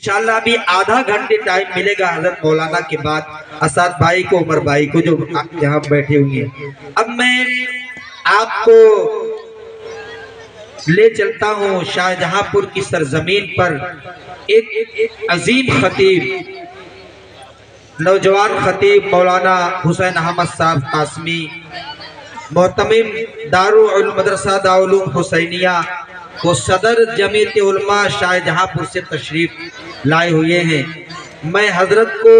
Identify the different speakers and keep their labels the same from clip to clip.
Speaker 1: इंशाअल्लाह अभी आधा घंटे टाइम मिलेगा हजरत मौलाना के बाद असद भाई को, उमर भाई को, जो यहाँ बैठे हुए हैं। अब मैं आपको ले चलता हूँ शाहजहांपुर की सरजमीन पर एक अजीम खतीब, नौजवान खतीब मौलाना हुसैन अहमद साहब कासमी, मोहतमिम दारुल उलूम मदरसा दारुल उलूम हुसैनिया को सदर जमीयत उलमा शाहजहांपुर से तशरीफ लाए हुए हैं। मैं हजरत को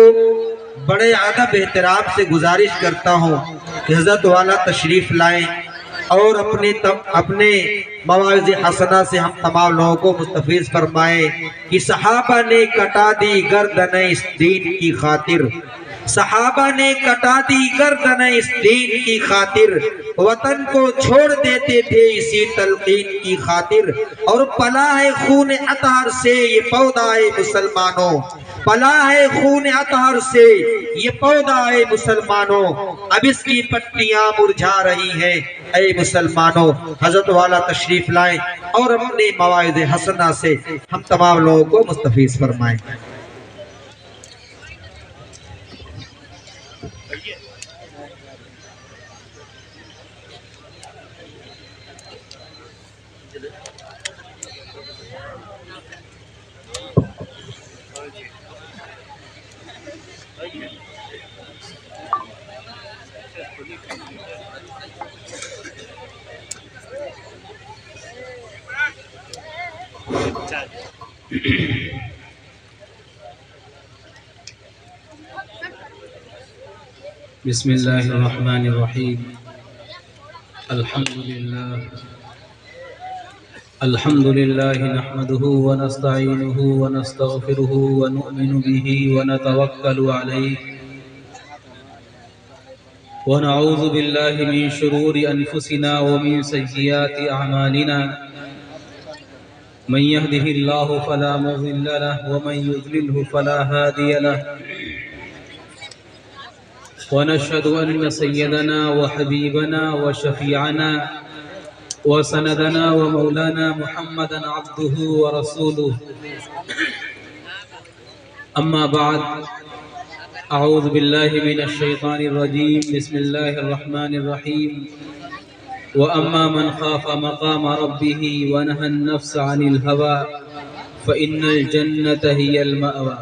Speaker 1: बड़े अदब एहतराम से गुजारिश करता हूँ कि हजरत वाला तशरीफ लाएं और अपने मवाज़ हसना से हम तमाम लोगों को मुस्तफीज फरमाए कि सहाबा ने कटा दी गर्दन इस दीन की खातिर, सहाबा ने कटा दी गर्दन इस दीन की खातिर, वतन को छोड़ देते थे इसी तलकीन की खातिर। और पला है खून अतहर से ये पौधा है मुसलमानों, पला है खून अतहर से ये पौधा है मुसलमानों, अब इसकी पट्टियां मुरझा रही हैं ऐ मुसलमानों। हजरत वाला तशरीफ लाएं और अपने मवाइज़ हसना से हम तमाम लोगों को मुस्तफीज फरमाएं।
Speaker 2: बिस्मिल्लाहिर्रहमानिर्रहीम। अल्हम्दुलिल्लाह नहमदुहु व नस्तईनुहु व नस्तगफिरुहु व नु'मिनु बिही व नतवक्कलु अलैहि व नऊज़ु बिल्लाहि मिन शुरूरि अनफुसिना व मिन सय्यिआति अअमालिना। मन यहदिहिल्लाहु फला मुज़िल्ल लहु व मन युज़लिल्हु फला हादिय लहु। व नशहदु अन्न सय्यदना व हबीबना व शफीअना व सनदना व मौलाना मुहम्मदन अब्दुहु व रसूलुहु। अम्मा बाद, अऊज़ु बिल्लाहि मिनश शैतानिर रजीम। बिस्मिल्लाहिर रहमानिर रहीम। व अम्मा मन खाफ़ मक़ाम रब्बिही व नहन नफ्स अनिल हवा फ़इन्नल जन्नत हियल मअवा।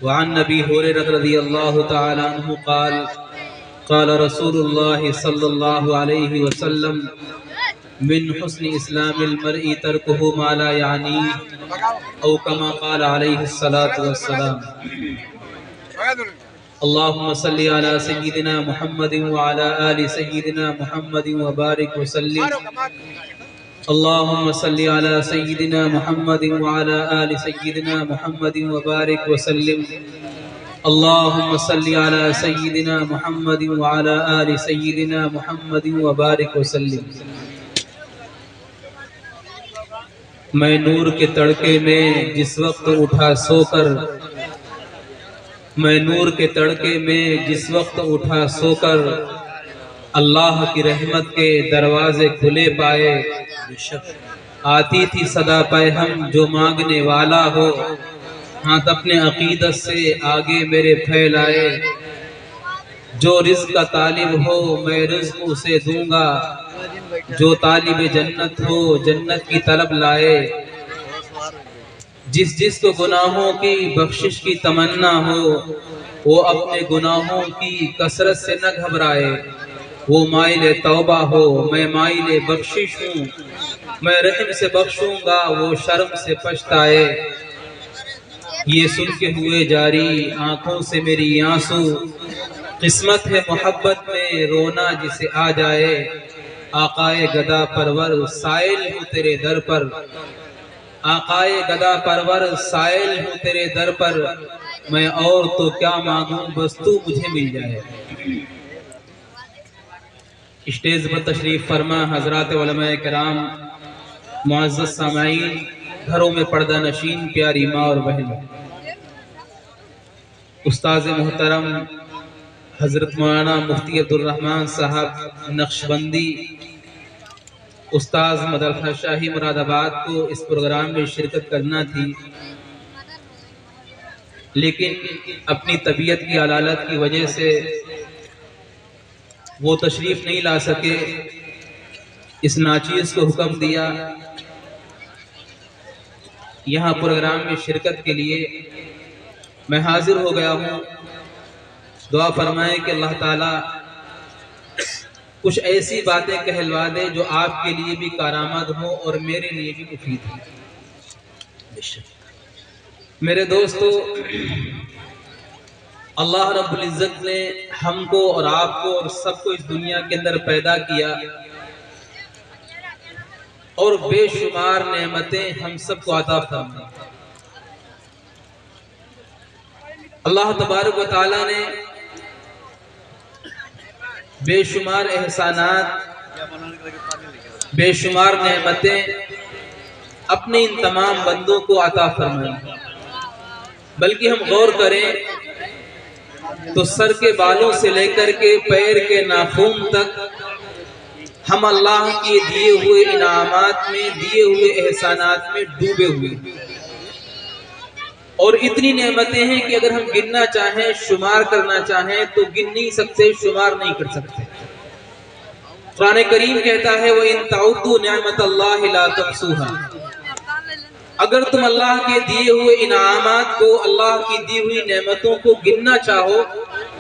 Speaker 2: वअन नबी हुरैरा रज़ियल्लाहु तआला अन्हु क़ाल क़ाल रसूलुल्लाह सल्लल्लाहु अलैहि वसल्लम मिन हुस्नि इस्लामिल मर्इ तर्कुहु मा ला यानी औ कमा क़ाल अलैहि सलातु वस्सलाम। अल्लाहुम्मा सल्लि अला सय्यिदिना मुहम्मदिन व अला आलि सय्यिदिना मुहम्मदिन व बारिक व सल्लिम। अल्लाहुम्मा सल्लि अला सय्यिदिना मुहम्मदिन व अला आलि सय्यिदिना मुहम्मदिन व बारिक व सल्लिम। अल्लाहुम्मा सल्लि अला सय्यिदिना मुहम्मदिन व अला आलि सय्यिदिना मुहम्मदिन व बारिक व सल्लिम। मैं नूर के तड़के में जिस वक्त उठा सोकर, मैं नूर के तड़के में जिस वक्त उठा सोकर, अल्लाह की रहमत के दरवाजे खुले पाए। आती थी सदा पैहम जो मांगने वाला हो, हाथ अपने अकीदत से आगे मेरे फैलाए। जो रिज़्क़ का तालिब हो मैं रिज़्क़ उसे दूंगा, जो तालिब जन्नत हो जन्नत की तलब लाए। जिस जिसको गुनाहों की बख्शिश की तमन्ना हो, वो अपने गुनाहों की कसरत से न घबराए। वो माइले तौबा हो मैं माइले बख्शिश हूँ, मैं रहम से बख्शूंगा वो शर्म से पछताए। ये सुन के हुए जारी आंखों से मेरी आंसू, किस्मत है मोहब्बत में रोना जिसे आ जाए। आकाए गदा परवर साइल हूँ तेरे दर पर, आकाए गदा परवर साइल हूँ तेरे दर पर। मैं और तो क्या मांगूं बस तू मुझे मिल जाए। स्टेज पर तशरीफ फरमा हजरात उलमाए किराम, मुअज़्ज़ज़ सामाईन, घरों में पर्दा नशीन प्यारी माँ और बहन, उस्ताद मोहतरम हजरत मौलाना मुफ्ती अब्दुल रहमान साहब नक्शबंदी, उस्ताद मदरसा शाही मुरादाबाद को इस प्रोग्राम में शिरकत करना थी, लेकिन अपनी तबीयत की अलालत की वजह से वो तशरीफ़ नहीं ला सके। इस नाचीज़ को हुक्म दिया यहाँ प्रोग्राम में शिरकत के लिए मैं हाजिर हो गया हूँ। दुआ फरमाएं कि अल्लाह ताला कुछ ऐसी बातें कहलवा दे जो आपके लिए भी कारआमद हो और मेरे लिए भी मुफीद हो। मेरे दोस्तों, अल्लाह रब्बुल इज़्ज़त ने हमको और आपको और सबको इस दुनिया के अंदर पैदा किया और बेशुमार नेमतें हम सबको अता फरमाई। अल्लाह तबारक व तआला ने बेशुमार एहसानात, बेशुमार नेमतें अपने इन तमाम बंदों को अता फरमाई। बल्कि हम गौर करें तो सर के बालों से लेकर के पैर के नाखून तक हम अल्लाह के दिए हुए इनामात में, दिए हुए एहसानात में डूबे हुए। और इतनी नेमतें हैं कि अगर हम गिनना चाहें, शुमार करना चाहें तो गिन नहीं सकते, शुमार नहीं कर सकते। कुरान करीम कहता है वो इन ताउद्दू निअमतल्लाहि ला तुहसूहा, अगर तुम अल्लाह के दिए हुए इनामात को, अल्लाह की दी हुई नेमतों को गिनना चाहो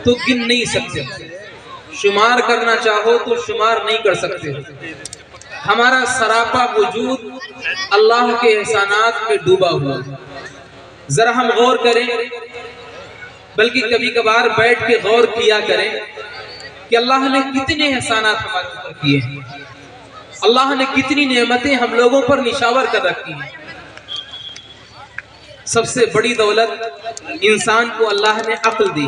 Speaker 2: तो गिन नहीं सकते, शुमार करना चाहो तो शुमार नहीं कर सकते। हमारा सरापा वजूद अल्लाह के एहसानात में डूबा हुआ है। जरा हम गौर करें, बल्कि कभी कभार बैठ के गौर किया करें कि अल्लाह ने कितने एहसानात हमारे ऊपर किए हैं, अल्लाह ने कितनी नेमतें हम लोगों पर निशावर कर रखी हैं। सबसे बड़ी दौलत इंसान को अल्लाह ने अक्ल दी।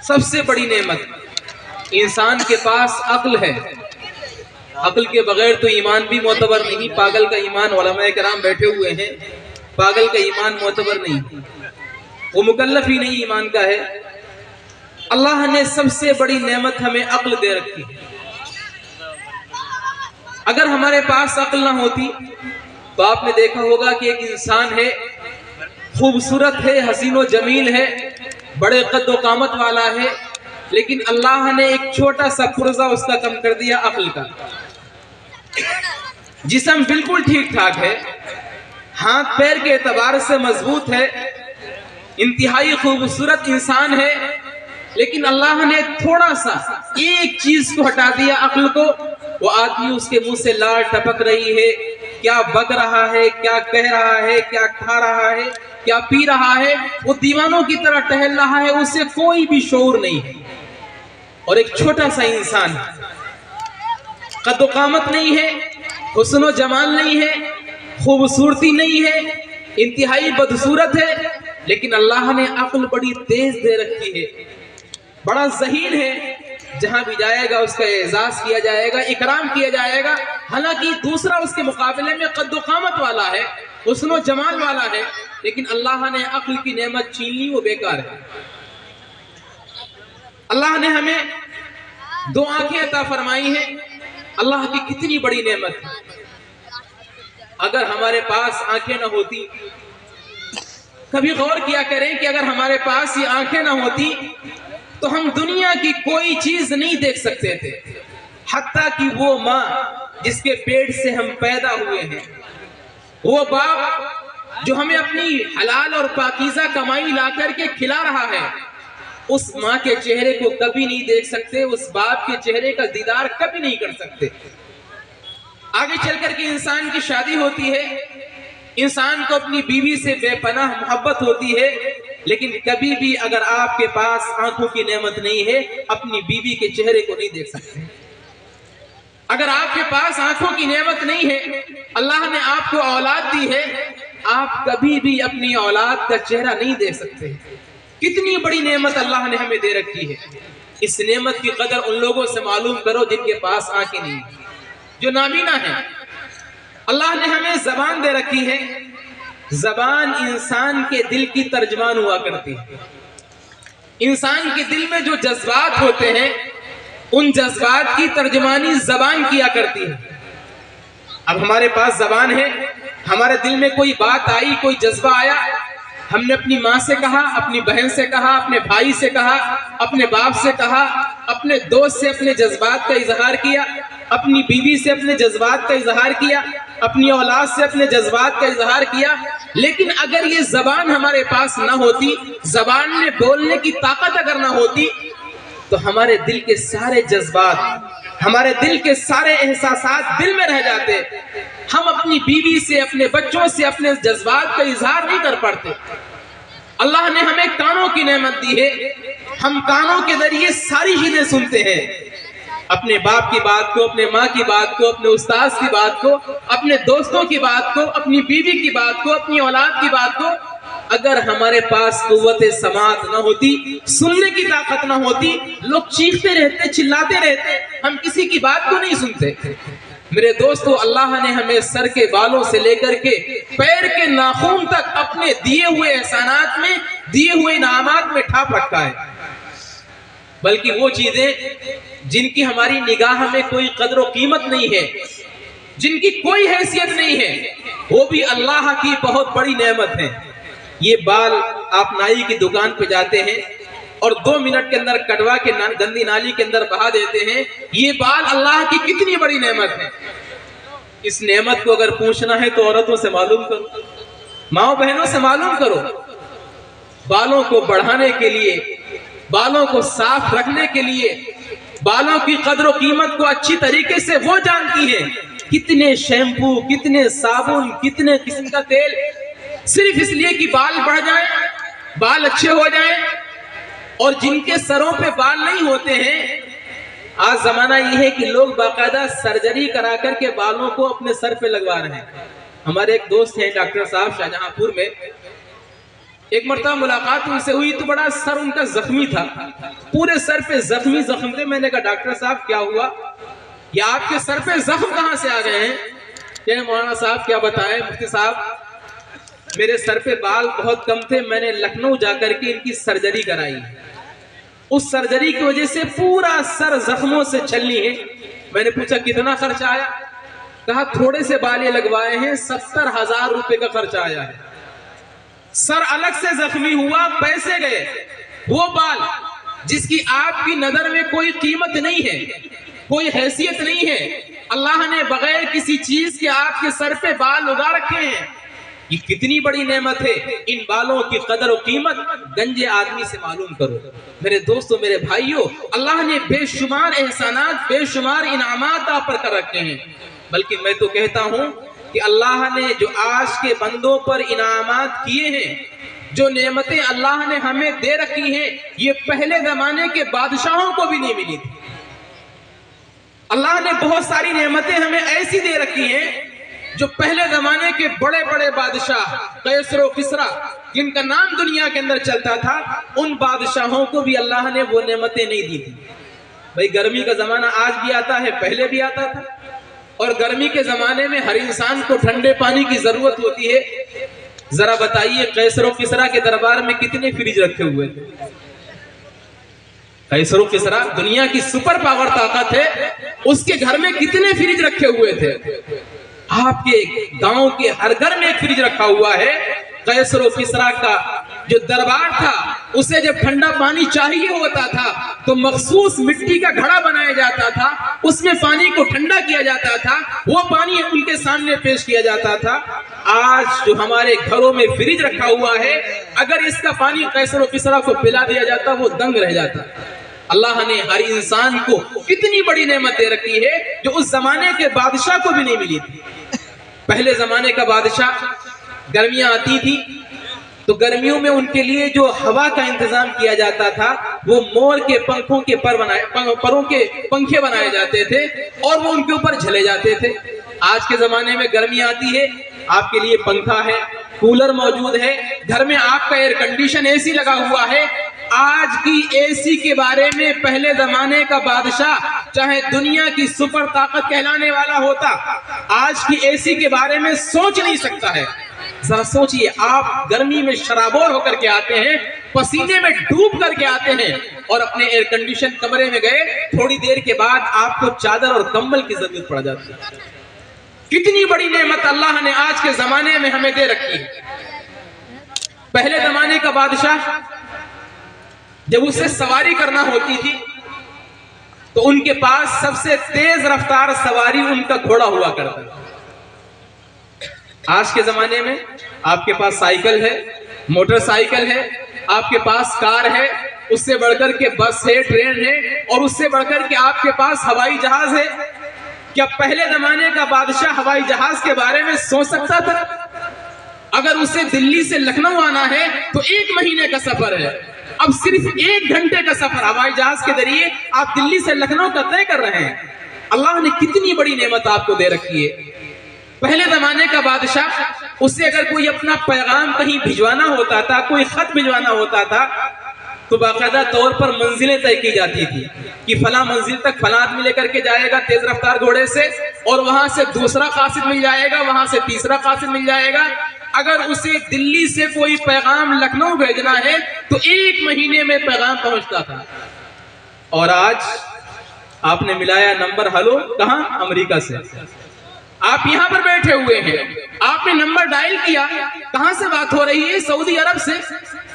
Speaker 2: सबसे बड़ी नेमत इंसान के पास अक्ल है। अक्ल के बगैर तो ईमान भी मोतबर नहीं। पागल का ईमान, उलमाए किराम बैठे हुए हैं, पागल का ईमान मोतबर नहीं, वो मुकल्लफ ही नहीं ईमान का है। अल्लाह ने सबसे बड़ी नेमत हमें अक्ल दे रखी। अगर हमारे पास अक्ल ना होती तो आपने देखा होगा कि एक इंसान है, खूबसूरत है, हसीनो जमील है, बड़े कद्दो कामत वाला है, लेकिन अल्लाह ने एक छोटा सा पुर्जा उसका कम कर दिया, अक्ल का। जिस्म बिल्कुल ठीक ठाक है, हाथ पैर के एतबार से मजबूत है, इंतहाई खूबसूरत इंसान है, लेकिन अल्लाह ने थोड़ा सा एक चीज को हटा दिया, अक्ल को। वो आदमी, उसके मुंह से लार टपक रही है, क्या बक रहा है, क्या कह रहा है, क्या खा रहा है, क्या पी रहा है, वो दीवानों की तरह टहल रहा है, उससे कोई भी शऊर नहीं है। और एक छोटा सा इंसान, कद्दो कामत नहीं है, हुस्नो जमाल नहीं है, खूबसूरती नहीं है, इंतहाई बदसूरत है, लेकिन अल्लाह ने अक्ल बड़ी तेज दे रखी है, बड़ा ज़हीन है। जहां भी जाएगा उसका एजाज किया जाएगा, इकराम किया जाएगा। हालांकि दूसरा उसके मुकाबले में कद्दो कामत वाला है, हुस्नो जमाल वाला है, लेकिन अल्लाह ने अक्ल की नेमत छीन ली, वो बेकार है। अल्लाह ने हमें दो आंखें अता फरमाई हैं, अल्लाह की कितनी बड़ी नेमत है। अगर हमारे पास आंखें ना होती, कभी गौर किया करें कि अगर हमारे पास ये आंखें ना होती तो हम दुनिया की कोई चीज नहीं देख सकते थे। हत्ता कि वो माँ जिसके पेट से हम पैदा हुए हैं, वो बाप जो हमें अपनी हलाल और पाकीज़ा कमाई ला करके खिला रहा है, उस माँ के चेहरे को कभी नहीं देख सकते, उस बाप के चेहरे का दीदार कभी नहीं कर सकते। आगे चल करके इंसान की शादी होती है, इंसान को अपनी बीवी से बेपनाह मोहब्बत होती है, लेकिन कभी भी अगर आपके पास आंखों की नेमत नहीं है, अपनी बीवी के चेहरे को नहीं देख सकते। अगर आपके पास आंखों की नेमत नहीं है, अल्लाह ने आपको औलाद दी है, आप कभी भी अपनी औलाद का चेहरा नहीं देख सकते। कितनी बड़ी नेमत अल्लाह ने हमें दे रखी है। इस नेमत की कदर उन लोगों से मालूम करो जिनके पास आंखें नहीं, जो नाबीना है। अल्लाह ने हमें जबान दे रखी है, जबान इंसान के दिल की तर्जमान हुआ करती है। इंसान के दिल में जो जज्बात होते हैं, उन जज्बात की तर्जमानी जबान किया करती है। अब हमारे पास जबान है, हमारे दिल में कोई बात आई, कोई जज्बा आया, हमने अपनी माँ से कहा, अपनी बहन से कहा, अपने भाई से कहा, अपने बाप से कहा, अपने दोस्त से अपने जज्बात का इजहार किया, अपनी बीवी से अपने जज्बात का इजहार किया, अपनी औलाद से अपने जज्बात का इजहार किया। लेकिन अगर ये जबान हमारे पास ना होती, जबान में बोलने की ताकत अगर ना होती, तो हमारे दिल के सारे जज्बात, हमारे दिल के सारे एहसासात दिल में रह जाते। हम अपनी बीवी से, अपने बच्चों से अपने जज्बात का इजहार नहीं कर पाते। अल्लाह ने हमें कानों की नेमत दी है, हम कानों के जरिए सारी चीजें सुनते हैं। अपने बाप की बात को, अपने माँ की बात को, अपने उस्ताद की बात को, अपने दोस्तों की बात को, अपनी बीवी की बात को, अपनी औलाद की बात को। अगर हमारे पास कुव्वत समात ना होती, सुनने की ताकत ना होती, लोग चीखते रहते, चिल्लाते रहते, हम किसी की बात को नहीं सुनते। मेरे दोस्तों, अल्लाह ने हमें सर के बालों से लेकर के पैर के नाखून तक अपने दिए हुए एहसानात में, दिए हुए इनामात में ठाप रखा है। बल्कि वो चीजें जिनकी हमारी निगाह में कोई कदर व कीमत नहीं है, जिनकी कोई हैसियत नहीं है, वो भी अल्लाह की बहुत बड़ी नेमत है। ये बाल आप नाई की दुकान पे जाते हैं और 2 मिनट के अंदर कटवा के गंदी नाली के अंदर बहा देते हैं। ये बाल अल्लाह की कितनी बड़ी नेमत है। इस नेमत को अगर पूछना है तो औरतों से मालूम करो, माओ बहनों से मालूम करो। बालों को बढ़ाने के लिए, बालों को साफ रखने के लिए, बालों की कदर व कीमत को अच्छी तरीके से वो जानती है। कितने शैम्पू, कितने साबुन, कितने किस्म का तेल, सिर्फ इसलिए कि बाल बढ़ जाएं, बाल अच्छे हो जाएं। और जिनके सरों पे बाल नहीं होते हैं, आज जमाना यह है कि लोग बाकायदा सर्जरी करा करके बालों को अपने सर पे लगवा रहे हैं। हमारे एक दोस्त हैं डॉक्टर साहब शाहजहांपुर में, एक मरतबा मुलाकात उनसे हुई तो बड़ा सर उनका जख्मी था, पूरे सर पे जख्मी जख्म थे। मैंने कहा डॉक्टर साहब क्या हुआ, या आपके सर पे जख्म कहां से आ गए हैं? क्या मौलाना साहब क्या बताएं, मुफ्ती साहब मेरे सर पे बाल बहुत कम थे, मैंने लखनऊ जाकर के इनकी सर्जरी कराई। उस सर्जरी की वजह से पूरा सर जख्मों से छलनी है। मैंने पूछा कितना खर्चा आया? कहा थोड़े से बाल ये लगवाए हैं, 70,000 रुपए का खर्चा आया है। सर अलग से जख्मी हुआ, पैसे गए। वो बाल जिसकी आपकी नजर में कोई कीमत नहीं है, कोई हैसियत नहीं है, अल्लाह ने बगैर किसी चीज के आपके सर पे बाल उगा रखे हैं। ये कितनी बड़ी नेमत है। इन बालों की कदर और कीमत गंजे आदमी से मालूम करो। मेरे दोस्तों, मेरे भाइयों, अल्लाह ने बेशुमार एहसानात, बेशुमार इनामात आप पर कर रखे हैं। बल्कि मैं तो कहता हूं कि अल्लाह ने जो आज के बंदों पर इनामात किए हैं, जो नेमतें अल्लाह ने हमें दे रखी हैं, ये पहले जमाने के बादशाहों को भी नहीं मिली थी। अल्लाह ने बहुत सारी नेमतें हमें ऐसी दे रखी हैं जो पहले जमाने के बड़े बड़े बादशाह कैसर व किसरा, जिनका नाम दुनिया के अंदर चलता था, उन बादशाहों को भी अल्लाह ने वो नेमतें नहीं दी थी। भाई गर्मी का जमाना आज भी आता है, पहले भी आता था। और गर्मी के जमाने में हर इंसान को ठंडे पानी की जरूरत होती है। जरा बताइए कैसर व किसरा के दरबार में कितने फ्रिज रखे हुए थे? कैसर व किसरा दुनिया की सुपर पावर ताकत है, उसके घर में कितने फ्रिज रखे हुए थे? आपके गांव के हर घर में एक फ्रिज रखा हुआ है। कैसर व किसरा का जो दरबार था, उसे जब ठंडा पानी चाहिए होता था तो मखसूस मिट्टी का घड़ा बनाया जाता था, उसमें पानी को ठंडा किया जाता था, वो पानी उनके सामने पेश किया जाता था। आज जो हमारे घरों में फ्रिज रखा हुआ है, अगर इसका पानी कैसर व किसरा को पिला दिया जाता, वो दंग रह जाता। अल्लाह ने हर इंसान को कितनी बड़ी नेमत दे रखी है जो उस जमाने के बादशाह को भी नहीं मिली थी। पहले जमाने का बादशाह, गर्मियां आती थी तो गर्मियों में उनके लिए जो हवा का इंतजाम किया जाता था, वो मोर के पंखों के परों के पंखे बनाए जाते थे और वो उनके ऊपर झले जाते थे। आज के जमाने में गर्मी आती है, आपके लिए पंखा है, कूलर मौजूद है, घर में आपका एयर कंडीशन एसी लगा हुआ है। आज की एसी के बारे में पहले जमाने का बादशाह चाहे दुनिया की सुपर ताकत कहलाने वाला होता, आज की एसी के बारे में सोच नहीं सकता है। जरा सोचिए, आप गर्मी में शराबोर होकर के आते हैं, पसीने में डूब करके आते हैं और अपने एयर कंडीशन कमरे में गए, थोड़ी देर के बाद आपको चादर और कंबल की जरूरत पड़ जाती है। कितनी बड़ी नेमत अल्लाह ने आज के जमाने में हमें दे रखी है। पहले जमाने का बादशाह जब उसे सवारी करना होती थी तो उनके पास सबसे तेज रफ्तार सवारी उनका घोड़ा हुआ करता था। आज के जमाने में आपके पास साइकिल है, मोटरसाइकिल है, आपके पास कार है, उससे बढ़कर के बस है, ट्रेन है, और उससे बढ़कर के आपके पास हवाई जहाज है। क्या पहले जमाने का बादशाह हवाई जहाज के बारे में सोच सकता था? अगर उसे दिल्ली से लखनऊ आना है तो 1 महीने का सफर है, अब सिर्फ 1 घंटे का सफर हवाई जहाज के जरिए आप दिल्ली से लखनऊ का तय कर रहे हैं। अल्लाह ने कितनी बड़ी नेमत आपको दे रखी है। पहले जमाने का बादशाह, उससे अगर कोई अपना पैगाम कहीं भिजवाना होता था, कोई खत भिजवाना होता था, तो बाकायदा तौर पर मंजिलें तय की जाती थी कि फला मंजिल तक फला आदमी लेकर के जाएगा तेज रफ्तार घोड़े से, और वहां से दूसरा कासिद मिल जाएगा, वहां से तीसरा कासिद मिल जाएगा। अगर उसे दिल्ली से कोई पैगाम लखनऊ भेजना है तो 1 महीने में पैगाम पहुंचता था। और आज आपने मिलाया नंबर, हेलो, कहां? अमेरिका से। आप यहां पर बैठे हुए हैं, आपने नंबर डायल किया, कहां से बात हो रही है? सऊदी अरब से।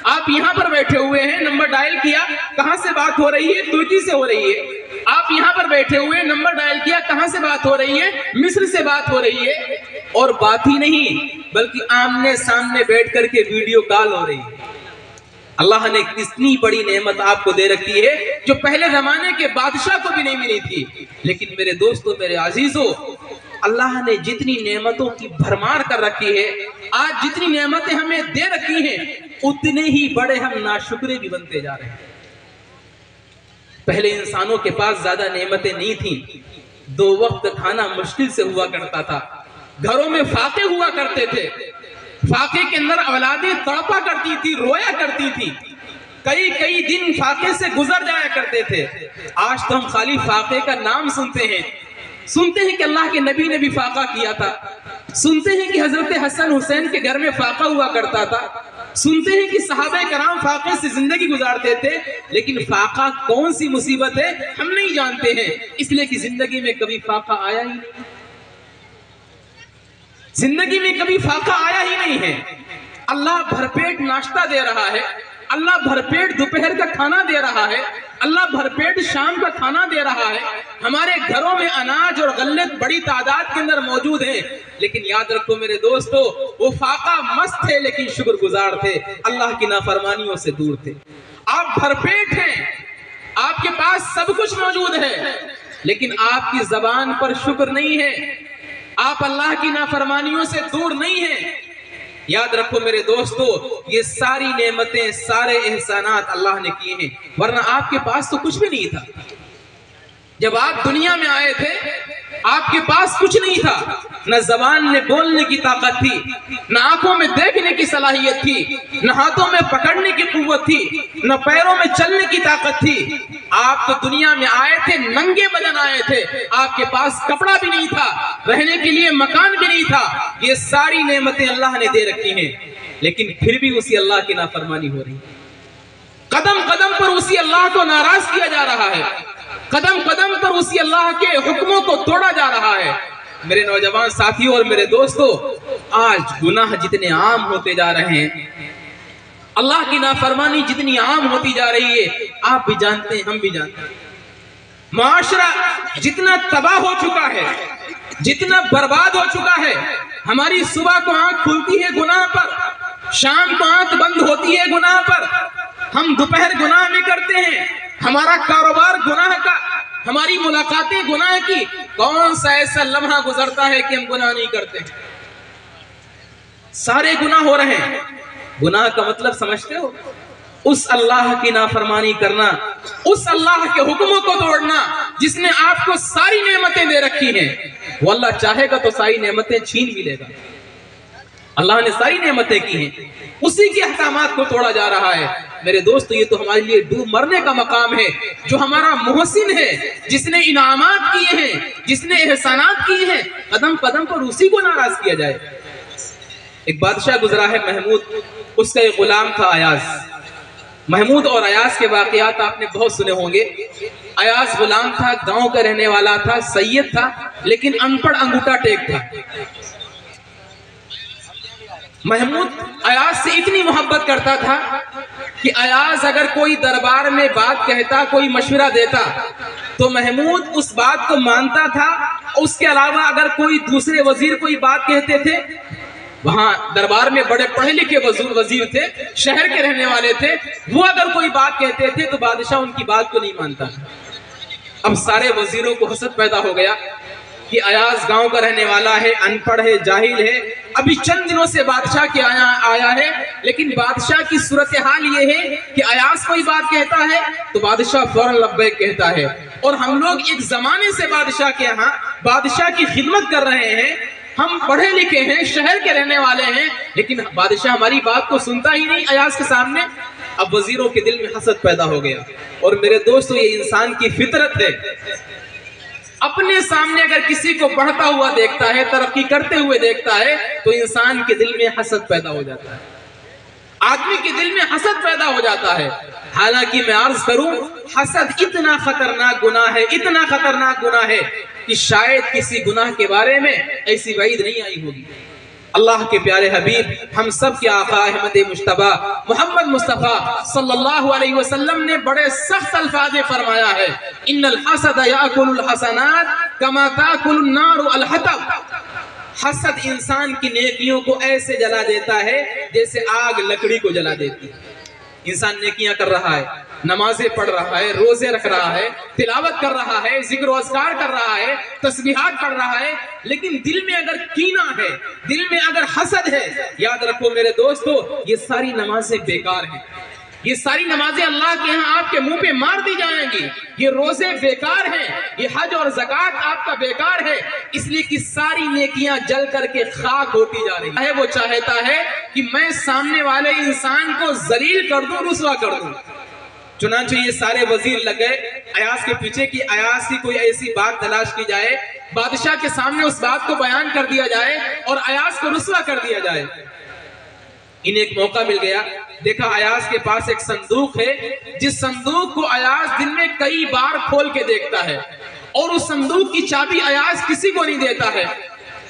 Speaker 2: आप यहां पर बैठे हुए हैं, नंबर डायल किया, कहां से बात हो रही है? तुर्की से हो रही है। आप यहां पर बैठे हुए, नंबर डायल किया, कहां से बात हो रही है? मिस्र से बात हो रही है। और बात ही नहीं, बल्कि आमने सामने बैठ करके वीडियो कॉल हो रही है। अल्लाह ने कितनी बड़ी नेमत आपको दे रखी है जो पहले जमाने के बादशाह को भी नहीं मिली थी। लेकिन मेरे दोस्तों, मेरे अजीजों, अल्लाह ने जितनी नेमतों की भरमार कर रखी है, आज जितनी नेमतें हमें दे रखी हैं, उतने ही बड़े हम नाशुक्रे भी बनते जा रहे हैं। पहले इंसानों के पास ज्यादा नेमतें नहीं थी, 2 वक्त खाना मुश्किल से हुआ करता था, घरों में फाके हुआ करते थे, फाके के अंदर औलादें तड़पा करती थी, रोया करती थी, कई दिन फाके से गुजर जाया करते थे। आज तो हम खाली फाके का नाम सुनते हैं कि अल्लाह के नबी ने भी फाका किया था, सुनते हैं कि हजरत हसन हुसैन के घर में फाका हुआ करता था, सुनते हैं कि सहाबे कराम फाके से जिंदगी गुजारते थे। लेकिन फाका कौन सी मुसीबत है हम नहीं जानते हैं, इसलिए कि जिंदगी में कभी फाका आया ही नहीं, जिंदगी में कभी फाका आया ही नहीं है। अल्लाह भरपेट नाश्ता दे रहा है, अल्लाह भरपेट दोपहर का खाना दे रहा है, अल्लाह भरपेट शाम का खाना दे रहा है। हमारे घरों में अनाज और गल्ले बड़ी तादाद के अंदर मौजूद हैं। लेकिन याद रखो मेरे दोस्तों, वो फाका मस्त थे लेकिन शुक्रगुजार थे, अल्लाह की नाफरमानियों से दूर थे। आप भरपेट हैं, आपके पास सब कुछ मौजूद है, लेकिन आपकी जबान पर शुक्र नहीं है, आप अल्लाह की नाफरमानियों से दूर नहीं है। याद रखो मेरे दोस्तों, ये सारी नेमतें, सारे एहसानात अल्लाह ने किए हैं, वरना आपके पास तो कुछ भी नहीं था। जब आप दुनिया में आए थे आपके पास कुछ नहीं था, न जबान में बोलने की ताकत थी, न आंखों में देखने की सलाहियत थी, न हाथों में पकड़ने की कुव्वत थी, न पैरों में चलने की ताकत थी। आप तो दुनिया में आए थे, नंगे बदन आए थे, आपके पास कपड़ा भी नहीं था, रहने के लिए मकान भी नहीं था। ये सारी नेमतें अल्लाह ने दे रखी हैं, लेकिन फिर भी उसी अल्लाह की नाफरमानी हो रही है। कदम कदम पर उसी अल्लाह को नाराज किया जा रहा है, कदम कदम पर उसी अल्लाह के हुक्मों को तोड़ा जा रहा है। मेरे नौजवान साथियों और मेरे दोस्तों, आज गुनाह जितने आम होते जा रहे हैं, अल्लाह की नाफरमानी जितनी आम होती जा रही है, आप भी जानते हैं, हम भी जानते हैं। माशरा जितना तबाह हो चुका है, जितना बर्बाद हो चुका है, हमारी सुबह को आंख खुलती है गुनाह पर, शाम को आंख बंद होती है गुनाह पर, हम दोपहर गुनाह में करते हैं, हमारा कारोबार गुनाह का, हमारी मुलाकातें गुनाह की। कौन सा ऐसा लम्हा गुजरता है कि हम गुनाह नहीं करते? सारे गुनाह हो रहे हैं। गुनाह का मतलब समझते हो? उस अल्लाह की नाफरमानी करना, उस अल्लाह के हुक्मों को तोड़ना जिसने आपको सारी नेमतें दे रखी हैं। वो अल्लाह चाहेगा तो सारी नेमतें छीन भी लेगा। अल्लाह ने सारी नेमतें की हैं, उसी के अहकामात को तोड़ा जा रहा है। मेरे दोस्तों, ये तो हमारे लिए डूब मरने का मकाम है। जो हमारा मोहसिन है, जिसने इनामात किए हैं, जिसने एहसानात किए हैं, कदम कदम पर उसी को नाराज किया जाए। एक बादशाह गुजरा है महमूद, उसका एक गुलाम था अयाज। महमूद और अयाज के वाकयात आपने बहुत सुने होंगे। अयाज गुलाम था, गांव का रहने वाला था, सैयद था, लेकिन अनपढ़ अंगूठा टेक था। महमूद अयाज से इतनी मोहब्बत करता था कि अयाज अगर कोई दरबार में बात कहता, कोई मशवरा देता, तो महमूद उस बात को मानता था। उसके अलावा अगर कोई दूसरे वजीर कोई बात कहते थे, वहां दरबार में बड़े पढ़े लिखे वजीर थे, शहर के रहने वाले थे, वो अगर कोई बात कहते थे तो बादशाह उनकी बात को नहीं मानता। अब सारे वजीरों को हसद पैदा हो गया कि अयाज गांव का रहने वाला है, अनपढ़ है, जाहिल है, अभी चंद दिनों से बादशाह के आया है, लेकिन बादशाह की सूरत हाल ये है कि अयाज कोई बात कहता है तो बादशाह फौरन लब्बैक कहता है। और हम लोग एक जमाने से बादशाह के यहाँ बादशाह की खिदमत कर रहे हैं, हम पढ़े लिखे हैं, शहर के रहने वाले हैं, लेकिन बादशाह हमारी बात को सुनता ही नहीं अयाज के सामने। अब वजीरों के दिल में हसद पैदा हो गया। और मेरे दोस्तों, ये इंसान की फितरत है, अपने सामने अगर किसी को बढ़ता हुआ देखता है, तरक्की करते हुए देखता है, तो इंसान के दिल में हसद पैदा हो जाता है, आदमी के दिल में हसद पैदा हो जाता है। हालांकि मैं अर्ज करूं, हसद इतना खतरनाक गुनाह है, इतना खतरनाक गुनाह है कि शायद किसी गुनाह के बारे में ऐसी वईद नहीं आई होगी। अल्लाह के प्यारे हबीब, हम सब के आका अहमद मुश्तबा मोहम्मद मुस्तफ़ा सल्लल्लाहु अलैहि वसल्लम ने बड़े सख्त अल्फाज में फरमाया है, इन्नल हसद याकुलुल हसनात कमा ताकुलुन नारु अल हतब। हसद इंसान की नेकियों को ऐसे जला देता है जैसे आग लकड़ी को जला देती है। इंसान नेकियां कर रहा है, नमाजें पढ़ रहा है, रोजे रख रहा है, तिलावत कर रहा है, जिक्र अस्कार कर रहा है, तस्बीहात पढ़ रहा है, लेकिन दिल में अगर कीना है, दिल में अगर हसद है, याद रखो मेरे दोस्तों, ये सारी नमाजें बेकार हैं। ये सारी नमाजें अल्लाह के यहाँ आपके मुंह पे मार दी जाएंगी। ये रोजे बेकार हैं, ये हज और ज़कात आपका बेकार है, इसलिए कि सारी नेकियां जल करके खाक होती जा रही है। वो चाहता है कि मैं सामने वाले इंसान को जलील कर दूं, रुसवा कर दूं। चुनांचे ये सारे वजीर लग गए अयाज के पीछे कि अयाज की कोई ऐसी बात तलाश की जाए, बादशाह के सामने उस बात को बयान कर दिया जाए और अयाज को रुसवा कर दिया जाए। इन्हें एक मौका मिल गया। देखा अयाज के पास एक संदूक है, जिस संदूक को अयाज दिन में कई बार खोल के देखता है, और उस संदूक की चाबी अयाज किसी को नहीं देता है।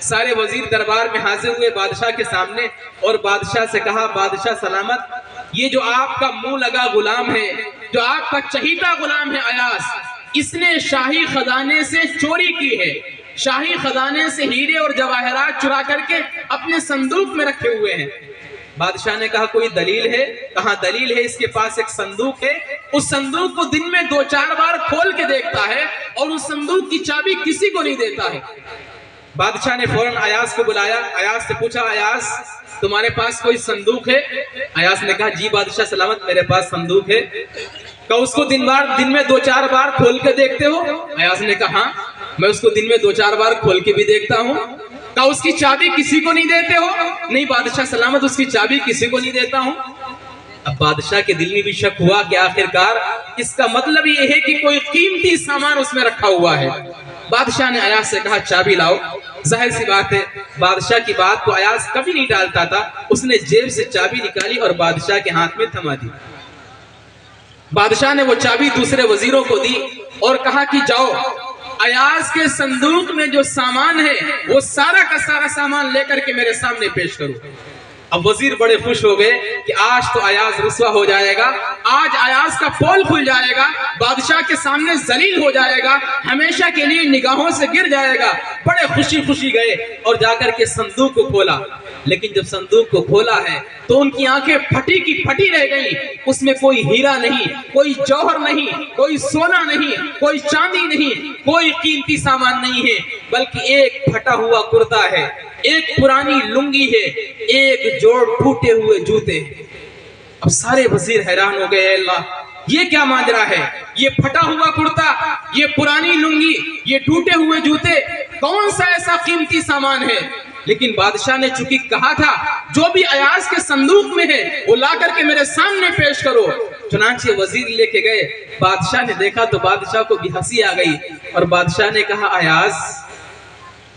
Speaker 2: सारे वजीर दरबार में हाजिर हुए बादशाह के सामने और बादशाह से कहा, बादशाह सलामत, ये जो आपका मुंह लगा गुलाम है, जो आपका चहीता गुलाम है अयाज, इसने शाही खजाने से चोरी की है। शाही खजाने से हीरे और जवाहरात चुरा करके अपने संदूक में रखे हुए हैं। बादशाह ने कहा, कोई दलील है? कहा दलील है, इसके पास एक संदूक है, उस संदूक को दिन में 2-4 बार खोल के देखता है और उस संदूक की चाबी किसी को नहीं देता है। बादशाह ने फौरन अयाज को बुलाया, अयाज से पूछा, अयाज तुम्हारे पास कोई संदूक है? अयाज ने कहा, जी बादशाह सलामत, मेरे पास संदूक है। कहा उसको दिन में 2-4 बार खोल के देखते हो? अयाज ने कहा, हाँ मैं उसको दिन में 2-4 बार खोल के भी देखता हूँ। कहा उसकी चाबी किसी को नहीं देते हो? नहीं बादशाह सलामत, उसकी चाबी किसी को नहीं देता हूँ। अब बादशाह के दिल में भी शक हुआ कि आखिरकार इसका मतलब ये है कि कोई कीमती सामान उसमें रखा हुआ है। बादशाह ने अयाज से कहा, चाबी लाओ। जाहिर सी बात है, बादशाह की बात को अयाज कभी नहीं टालता था। उसने जेब से चाबी निकाली और बादशाह के हाथ में थमा दी। बादशाह ने वो चाबी दूसरे वजीरों को दी और कहा कि जाओ अयाज के संदूक में जो सामान है वो सारा का सारा सामान लेकर के मेरे सामने पेश करो। अब वजीर बड़े खुश हो गए कि आज तो अयाज रुसवा हो जाएगा, आज अयाज का पोल खुल जाएगा, बादशाह के सामने जलील हो जाएगा, हमेशा के लिए निगाहों से गिर जाएगा। बड़े खुशी खुशी गए और जाकर के संदूक को खोला। लेकिन जब संदूक को खोला है तो उनकी आंखें फटी की फटी रह गई। उसमें कोई हीरा नहीं, कोई जौहर नहीं, कोई सोना नहीं, कोई चांदी नहीं, कोई कीमती सामान नहीं है, बल्कि एक फटा हुआ कुर्ता है, एक पुरानी लुंगी है, एक जोड़ टूटे हुए जूते। अब सारे वजीर हैरान हो गए, अल्लाह ये क्या माजरा है? ये फटा हुआ कुर्ता, ये पुरानी लुंगी, ये टूटे हुए जूते, कौन सा ऐसा कीमती सामान है? लेकिन बादशाह ने चूंकि कहा था जो भी अयाज के संदूक में है वो ला करके मेरे सामने पेश करो। चुनांचे वजीर लेके गए। बादशाह ने देखा तो बादशाह को भी हंसी आ गई और बादशाह ने कहा, अयाज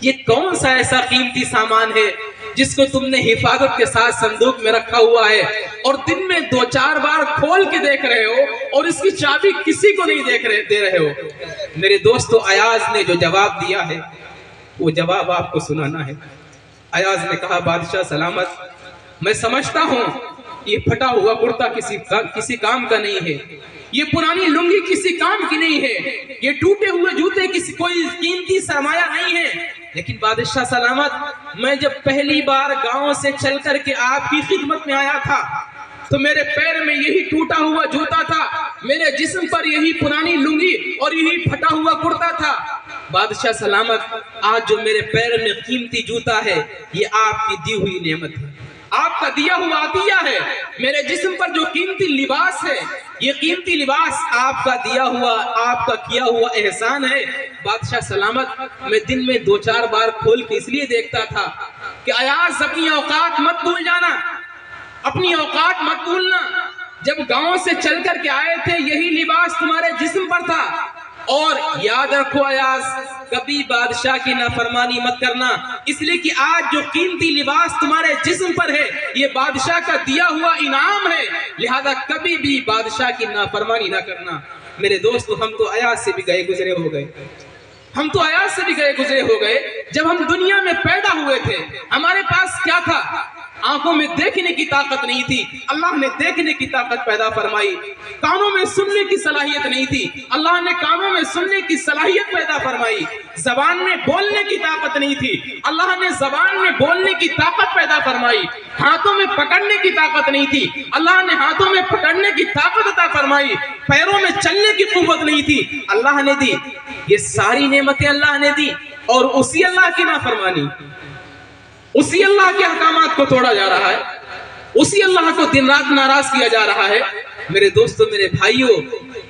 Speaker 2: ये कौन सा ऐसा कीमती सामान है जिसको तुमने हिफाजत के साथ संदूक में रखा हुआ है और दिन में 2-4 बार खोल के देख रहे हो और इसकी चाबी किसी को नहीं दे रहे हो? मेरे दोस्तों, अयाज ने जो जवाब दिया है वो जवाब आपको सुनाना है। अयाज ने कहा, बादशाह सलामत, मैं समझता हूँ ये फटा हुआ कुर्ता किसी काम का नहीं है, ये पुरानी लुंगी किसी काम की नहीं है, ये टूटे हुए जूते किसी कोई कीमती सरमाया नहीं है। लेकिन बादशाह सलामत, मैं जब पहली बार गांव से चल करके आपकी खिदमत में आया था तो मेरे पैर में यही टूटा हुआ जूता था, मेरे जिस्म पर यही पुरानी लुंगी और यही फटा हुआ कुर्ता था। बादशाह सलामत, आज जो मेरे पैर में कीमती जूता है ये आपकी दी हुई नेमत है, आपका दिया हुआ अतिया है। मेरे जिस्म पर जो कीमती लिबास है ये कीमती लिबास आपका दिया हुआ, आपका किया हुआ एहसान है। बादशाह सलामत, मैं दिन में 2-4 बार खोल के इसलिए देखता था कि अयाज अपनी औकात मत भूल जाना, अपनी औकात मत भूलना। जब गांव से चल कर के आए थे यही लिबास तुम्हारे जिस्म पर था, और याद रखो अयाज, कभी बादशाह की नाफरमानी मत करना, इसलिए कि आज जो कीमती लिबास तुम्हारे जिस्म पर है ये बादशाह का दिया हुआ इनाम है, लिहाजा कभी भी बादशाह की नाफरमानी ना करना। मेरे दोस्तों, हम तो अयाज से भी गए गुजरे हो गए, हम तो अयाज से भी गए गुजरे हो गए। जब हम दुनिया में पैदा हुए थे हमारे पास क्या था? आंखों में देखने की ताकत नहीं थी, अल्लाह ने देखने की ताकत पैदा फरमाई। कानों में सुनने की सलाहियत नहीं थी, अल्लाह ने कानों में सुनने की सलाहियत पैदा फरमाई। जबान में बोलने की ताकत नहीं थी, अल्लाह ने जबान में बोलने की ताकत पैदा फरमाई। हाथों में पकड़ने की ताकत नहीं थी, अल्लाह ने हाथों में पकड़ने की ताकत अता फरमाई। पैरों में चलने की कुव्वत नहीं थी, अल्लाह ने दी। ये सारी नेमतें अल्लाह ने दी, और उसी अल्लाह की नाफरमानी, उसी अल्लाह के अहकामात को तोड़ा जा रहा है, उसी अल्लाह को दिन रात नाराज किया जा रहा है। मेरे दोस्तों, मेरे भाइयों,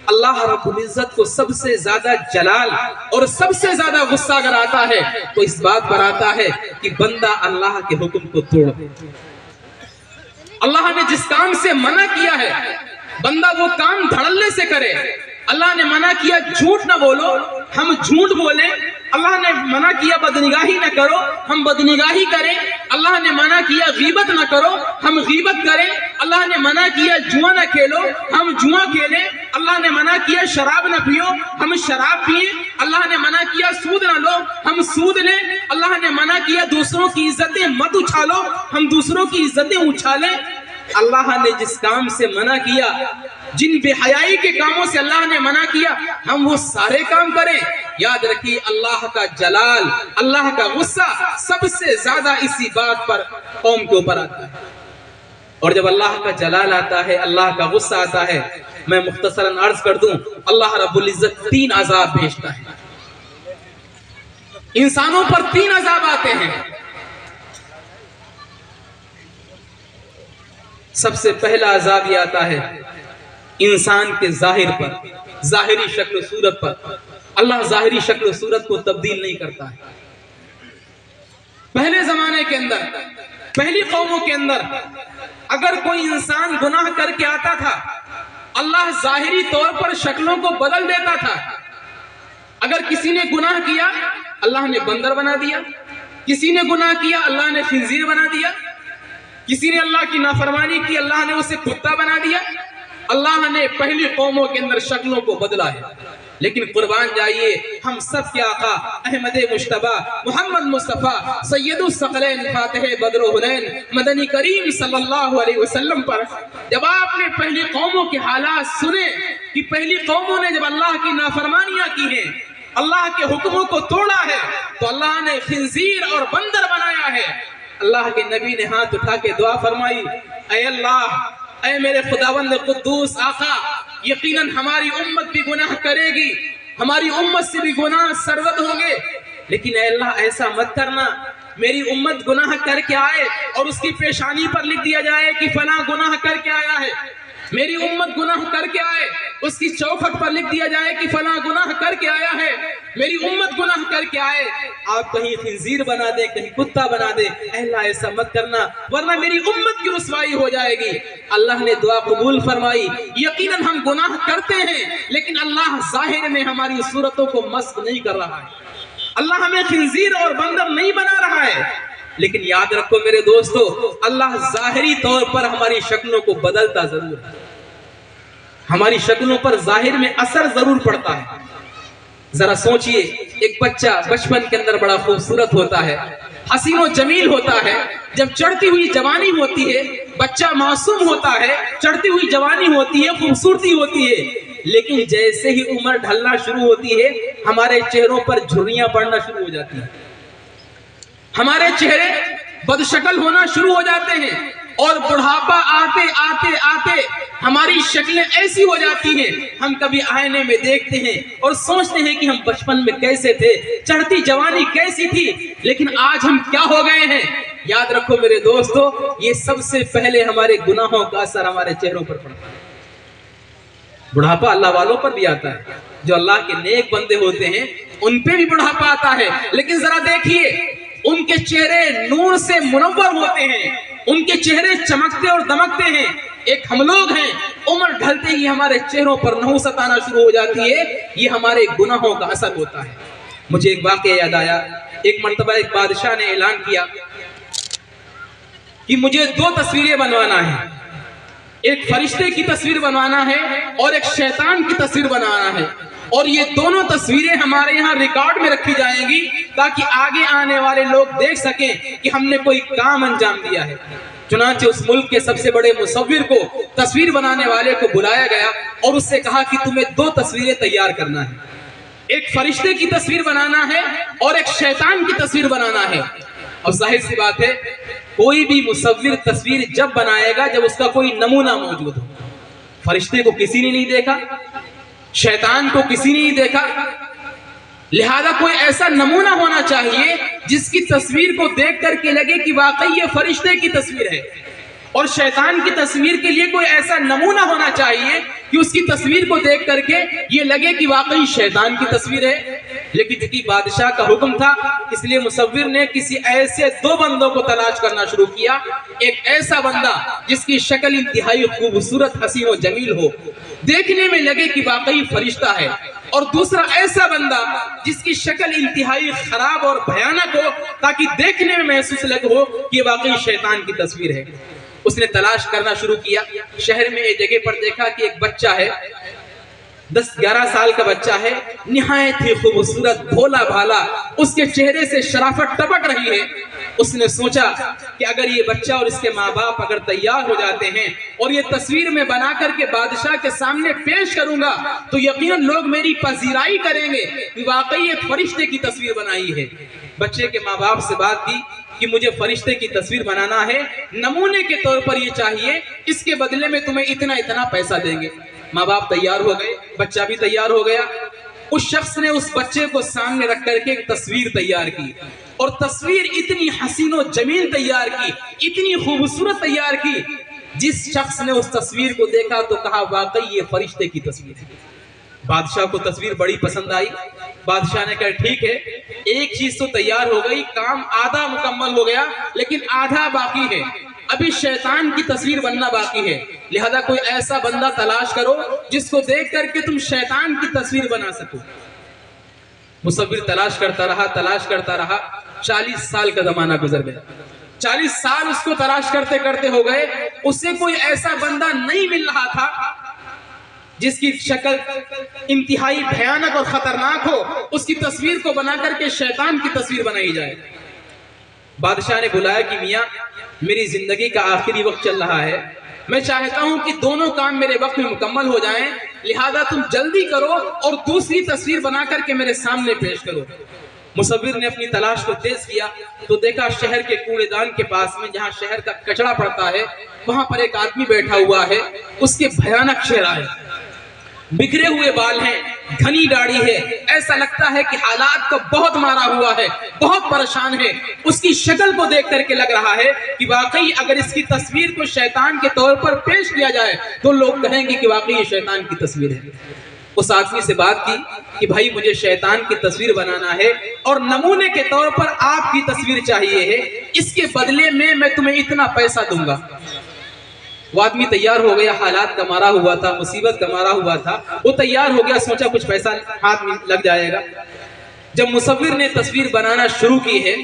Speaker 2: अल्लाह रब्बुल इज्जत को सबसे ज्यादा जलाल और सबसे ज्यादा गुस्सा अगर आता है तो इस बात पर आता है कि बंदा अल्लाह के हुक्म को तोड़ दे। अल्लाह ने जिस काम से मना किया है बंदा वो काम धड़ल्ले से करे। अल्लाह ने मना किया झूठ ना बोलो, हम झूठ बोलें। अल्लाह ने मना किया बदनिगाही न करो, हम बदनिगाही करें। अल्लाह ने मना किया गीबत न करो, हम गीबत करें। अल्लाह ने मना किया जुआ न खेलो, हम जुआ खेलें। अल्लाह ने मना किया शराब न पियो, हम शराब पिए। अल्लाह ने मना किया सूद न लो, हम सूद लें। अल्लाह ने मना किया दूसरों की इज्जतें मत उछालो, हम दूसरों की इज्जतें उछालें। अल्लाह ने जिस काम से मना किया, जिन बेहयाई के कामों से अल्लाह ने मना किया, हम वो सारे काम करें। याद रखिए, अल्लाह का जलाल, अल्लाह का गुस्सा सबसे ज्यादा इसी बात पर कौम के ऊपर आता है। और जब अल्लाह का जलाल आता है, अल्लाह का गुस्सा आता है, मैं मुख्तसरन अर्ज कर दूं, अल्लाह रब्बुल इज्जत 3 अजाब भेजता है। इंसानों पर 3 अजाब आते हैं। सबसे पहला अजाब ये आता है इंसान के जाहिर पर, जाहिरी शक्ल सूरत पर। अल्लाह जाहिरी शक्ल सूरत को तब्दील नहीं करता है। पहले जमाने के अंदर, पहली कौमों के अंदर अगर कोई इंसान गुनाह करके आता था, अल्लाह जाहिरी तौर पर शक्लों को बदल देता था। अगर किसी ने गुनाह किया, अल्लाह ने बंदर बना दिया। किसी ने गुनाह किया, अल्लाह ने खिंजीर बना दिया। किसी ने अल्लाह की नाफरमानी की, अल्लाह ने उसे कुत्ता बना दिया। अल्लाह ने पहली कौमों के अंदर शक्लों को बदला है। लेकिन कुर्बान जाइए, हम सब के आका अहमद मुश्तबा मोहम्मद मुस्तफ़ा सैयदुस सकलैन फातिह बदर हुनैन मदनी करीम सल्लल्लाहु अलैहि वसल्लम पर जब आपने पहली कौमों के हालात सुने कि पहली कौमों ने जब अल्लाह की नाफरमानियां की हैं, अल्लाह के हुक्मों को तोड़ा है, तो अल्लाह ने खिंजीर और बंदर बनाया है। अल्लाह के नबी ने हाथ उठा के दुआ फरमाई, ऐ अल्लाह, ऐ मेरे खुदावंद कुद्दूस आका, यकीनन हमारी उम्मत भी गुनाह करेगी, हमारी उम्मत से भी गुनाह सरवत होंगे, लेकिन ऐ अल्लाह ऐसा मत करना मेरी उम्मत गुनाह करके आए और उसकी पेशानी पर लिख दिया जाए कि फला गुनाह करके आया है। मेरी उम्मत गुनाह करके आए, उसकी चौखट पर लिख दिया जाए कि फला गुनाह करके आया है। मेरी उम्मत गुनाह करके आए, आप कहीं खिंजीर बना दे, कहीं कुत्ता बना दे। अल्लाह ऐसा मत करना, वरना मेरी उम्मत की रुसवाई हो जाएगी। अल्लाह ने दुआ कबूल फरमाई। यकीनन हम गुनाह करते हैं, लेकिन अल्लाह जाहिर में हमारी सूरतों को मस्क नहीं कर रहा है। अल्लाह हमें खिंजीर और बंदर नहीं बना रहा है। लेकिन याद रखो मेरे दोस्तों, अल्लाह जाहिरी तौर पर हमारी शक्लों को बदलता जरूर है। हमारी शक्लों पर जाहिर में असर जरूर पड़ता है। जरा सोचिए, एक बच्चा बचपन के अंदर बड़ा खूबसूरत होता है, हसीनो जमील होता है। जब चढ़ती हुई जवानी होती है, बच्चा मासूम होता है, चढ़ती हुई जवानी होती है, खूबसूरती होती है। लेकिन जैसे ही उम्र ढलना शुरू होती है, हमारे चेहरों पर झुर्रियां पड़ना शुरू हो जाती हैं, हमारे चेहरे बदशक्ल होना शुरू हो जाते हैं, और बुढ़ापा आते आते आते हमारी शक्लें ऐसी हो जाती हैं, हम कभी आईने में देखते हैं और सोचते हैं कि हम बचपन में कैसे थे, चढ़ती जवानी कैसी थी, लेकिन आज हम क्या हो गए हैं। याद रखो मेरे दोस्तों, ये सबसे पहले हमारे गुनाहों का असर हमारे चेहरों पर पड़ता है। बुढ़ापा अल्लाह वालों पर भी आता है, जो अल्लाह के नेक बंदे होते हैं उन पे भी बुढ़ापा आता है। लेकिन जरा देखिए, उनके चेहरे नूर से मुनव्वर होते हैं, उनके चेहरे चमकते और दमकते हैं। एक हम लोग हैं, उम्र ढलते ही हमारे चेहरों पर नहुसत आना शुरू हो जाती है। ये हमारे गुनाहों का असर होता है। मुझे एक वाकया याद आया। एक मर्तबा एक बादशाह ने ऐलान किया कि मुझे 2 तस्वीरें बनवाना है, एक फरिश्ते की तस्वीर बनवाना है और एक शैतान की तस्वीर बनाना है, और ये दोनों तस्वीरें हमारे यहाँ रिकॉर्ड में रखी जाएंगी ताकि आगे आने वाले लोग देख सकें कि हमने कोई काम अंजाम दिया है। चुनांचे उस मुल्क के सबसे बड़े मुसव्विर को, तस्वीर बनाने वाले को बुलाया गया और उससे कहा कि तुम्हें 2 तस्वीरें तैयार करना है, एक फरिश्ते की तस्वीर बनाना है और एक शैतान की तस्वीर बनाना है। और जाहिर सी बात है, कोई भी मुसव्विर तस्वीर जब बनाएगा जब उसका कोई नमूना मौजूद हो। फरिश्ते को किसी ने नहीं देखा, शैतान को किसी ने नहीं देखा, लिहाजा कोई ऐसा नमूना होना चाहिए जिसकी तस्वीर को देख करके लगे कि वाकई ये फरिश्ते की तस्वीर है, और शैतान की तस्वीर के लिए कोई ऐसा नमूना होना चाहिए कि उसकी तस्वीर को देख करके ये लगे कि वाकई शैतान की तस्वीर है। लेकिन चूंकि बादशाह का हुक्म था, इसलिए मुसव्विर ने किसी ऐसे 2 बंदों को तलाश करना शुरू किया। एक ऐसा बंदा जिसकी शक्ल इंतहाई खूबसूरत, हसीन और जमील हो, देखने में लगे कि वाकई फरिश्ता है, और दूसरा ऐसा बंदा जिसकी शक्ल इंतहाई खराब और भयानक हो ताकि देखने में महसूस लगे हो कि वाकई शैतान की तस्वीर है। उसने तलाश करना शुरू किया। शहर में एक जगह पर देखा कि एक बच्चा है, 10-11 साल का बच्चा है, निहायत ही खूबसूरत, भोला भाला, उसके चेहरे से शराफत टपक रही है। उसने सोचा कि अगर ये बच्चा और इसके माँ बाप अगर तैयार हो जाते हैं और ये तस्वीर में बना करके बादशाह के सामने पेश करूंगा तो यकीनन लोग मेरी पजीराई करेंगे कि वाकई एक फरिश्ते की तस्वीर बनाई है। बच्चे के माँ बाप से बात की कि मुझे फरिश्ते की तस्वीर बनाना है, नमूने के तौर पर ये चाहिए, इसके बदले में तुम्हें इतना इतना पैसा देंगे। माँ बाप तैयार हो गए, बच्चा भी तैयार हो गया। उस शख्स ने उस बच्चे को सामने रख करके एक तस्वीर तैयार की, और तस्वीर इतनी हसीन और जमील तैयार की, इतनी खूबसूरत तैयार की, जिस शख्स ने उस तस्वीर को देखा तो कहा वाकई ये फरिश्ते की तस्वीर है। बादशाह को तस्वीर बड़ी पसंद आई। बादशाह ने कहा ठीक है, एक चीज तो तैयार हो गई, काम आधा मुकम्मल हो गया, लेकिन आधा बाकी है, अभी शैतान की तस्वीर बनना बाकी है। लिहाजा कोई ऐसा बंदा तलाश करो जिसको देख करके तुम शैतान की तस्वीर बना सको। मुसव्विर तलाश करता रहा। 40 साल का जमाना गुजर गया। 40 साल उसको तलाश करते करते हो गए। उससे कोई ऐसा बंदा नहीं मिल रहा था जिसकी शक्ल इंतहाई भयानक और खतरनाक हो, उसकी तस्वीर को बना करके शैतान की तस्वीर बनाई जाए। बादशाह ने बुलाया कि मियाँ, मेरी जिंदगी का आखिरी वक्त चल रहा है, मैं चाहता हूं कि दोनों काम मेरे वक्त में मुकम्मल हो जाएं, लिहाजा तुम जल्दी करो और दूसरी तस्वीर बना करके मेरे सामने पेश करो। मुसव्विर ने अपनी तलाश को तेज किया तो देखा शहर के कूड़ेदान के पास में, जहां शहर का कचरा पड़ता है, वहां पर एक आदमी बैठा हुआ है। उसके भयानक चेहरा है, बिखरे हुए बाल हैं, घनी दाढ़ी है, ऐसा लगता है कि हालात को बहुत मारा हुआ है, बहुत परेशान है। उसकी शक्ल को देख करके लग रहा है कि वाकई अगर इसकी तस्वीर को शैतान के तौर पर पेश किया जाए तो लोग कहेंगे कि वाकई ये शैतान की तस्वीर है। उस आदमी से बात की कि भाई मुझे शैतान की तस्वीर बनाना है और नमूने के तौर पर आपकी तस्वीर चाहिए है, इसके बदले में मैं तुम्हें इतना पैसा दूंगा। वो आदमी तैयार हो गया, हालात का मारा हुआ था, मुसीबत का मारा हुआ था, वो तैयार हो गया, सोचा कुछ पैसा हाथ में लग जाएगा। जब मुसव्विर ने तस्वीर बनाना शुरू की है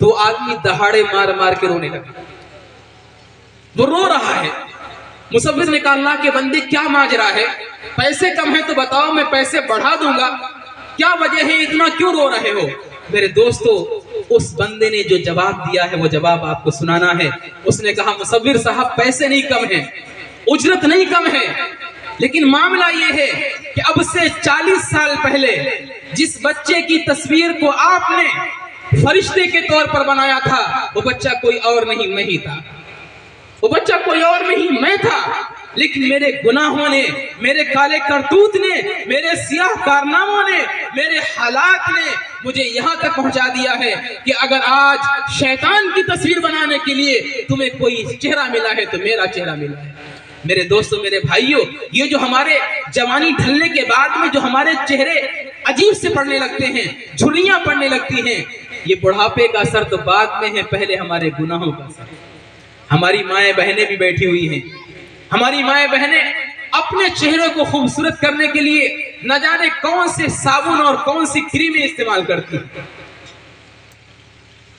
Speaker 2: तो आदमी दहाड़े मार मार के रोने लगा। वो रो रहा है। मुसव्विर ने कहा अल्लाह के बंदे क्या माजरा है, पैसे कम है तो बताओ, मैं पैसे बढ़ा दूंगा। क्या वजह है, इतना क्यों रो रहे हो? मेरे दोस्तों, उस बंदे ने जो जवाब दिया है वो जवाब आपको सुनाना है। उसने कहा, मुसव्विर साहब, पैसे नहीं कम है, उजरत नहीं कम है, लेकिन मामला ये है कि अब से 40 साल पहले जिस बच्चे की तस्वीर को आपने फरिश्ते के तौर पर बनाया था, वो बच्चा कोई और नहीं, मैं ही था। वो बच्चा कोई और नहीं, मैं था। लेकिन मेरे गुनाहों ने, मेरे काले करतूत ने, मेरे सियाह कारनामों ने, मेरे हालात ने मुझे यहाँ तक पहुँचा दिया है कि अगर आज शैतान की तस्वीर बनाने के लिए तुम्हें कोई चेहरा मिला है तो मेरा चेहरा मिला है। मेरे दोस्तों, मेरे भाइयों, ये जो हमारे जवानी ढलने के बाद में जो हमारे चेहरे अजीब से पड़ने लगते हैं, झुर्रियां पड़ने लगती हैं, ये बुढ़ापे का असर तो बाद में है, पहले हमारे गुनाहों का असर। हमारी माएँ बहनें भी बैठी हुई हैं। हमारी माएँ बहनें अपने चेहरे को खूबसूरत करने के लिए न जाने कौन से साबुन और कौन सी क्रीमें इस्तेमाल करती हैं।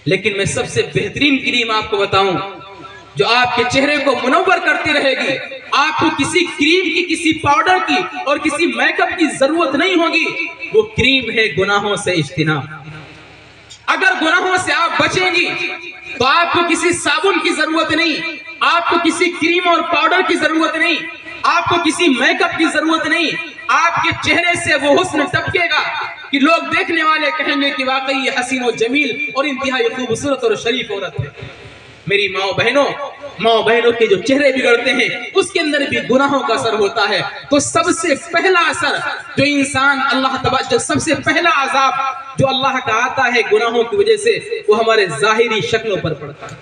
Speaker 2: लेकिन मैं सबसे बेहतरीन क्रीम आपको बताऊं जो आपके चेहरे को मुनव्वर करती रहेगी, आपको किसी क्रीम की, किसी पाउडर की और किसी मेकअप की जरूरत नहीं होगी, वो क्रीम है गुनाहों से इज्तिनाब। अगर गुनाहों से आप बचेंगी तो आपको किसी साबुन की जरूरत नहीं, आपको किसी क्रीम और पाउडर की जरूरत नहीं, आपको किसी मेकअप की जरूरत नहीं। आपके चेहरे से वो हुस्न टपकेगा कि लोग देखने वाले कहेंगे कि वाकई ये हसीन और जमील और इंतहाई खूबसूरत और शरीफ औरत है। मेरी माँ बहनों के जो चेहरे बिगड़ते हैं उसके अंदर भी गुनाहों का असर होता है। तो सबसे पहला असर जो इंसान सबसे पहला अजाब जो अल्लाह का आता है गुनाहों की वजह से, वो हमारे जाहिरी शक्लों पर पड़ता है।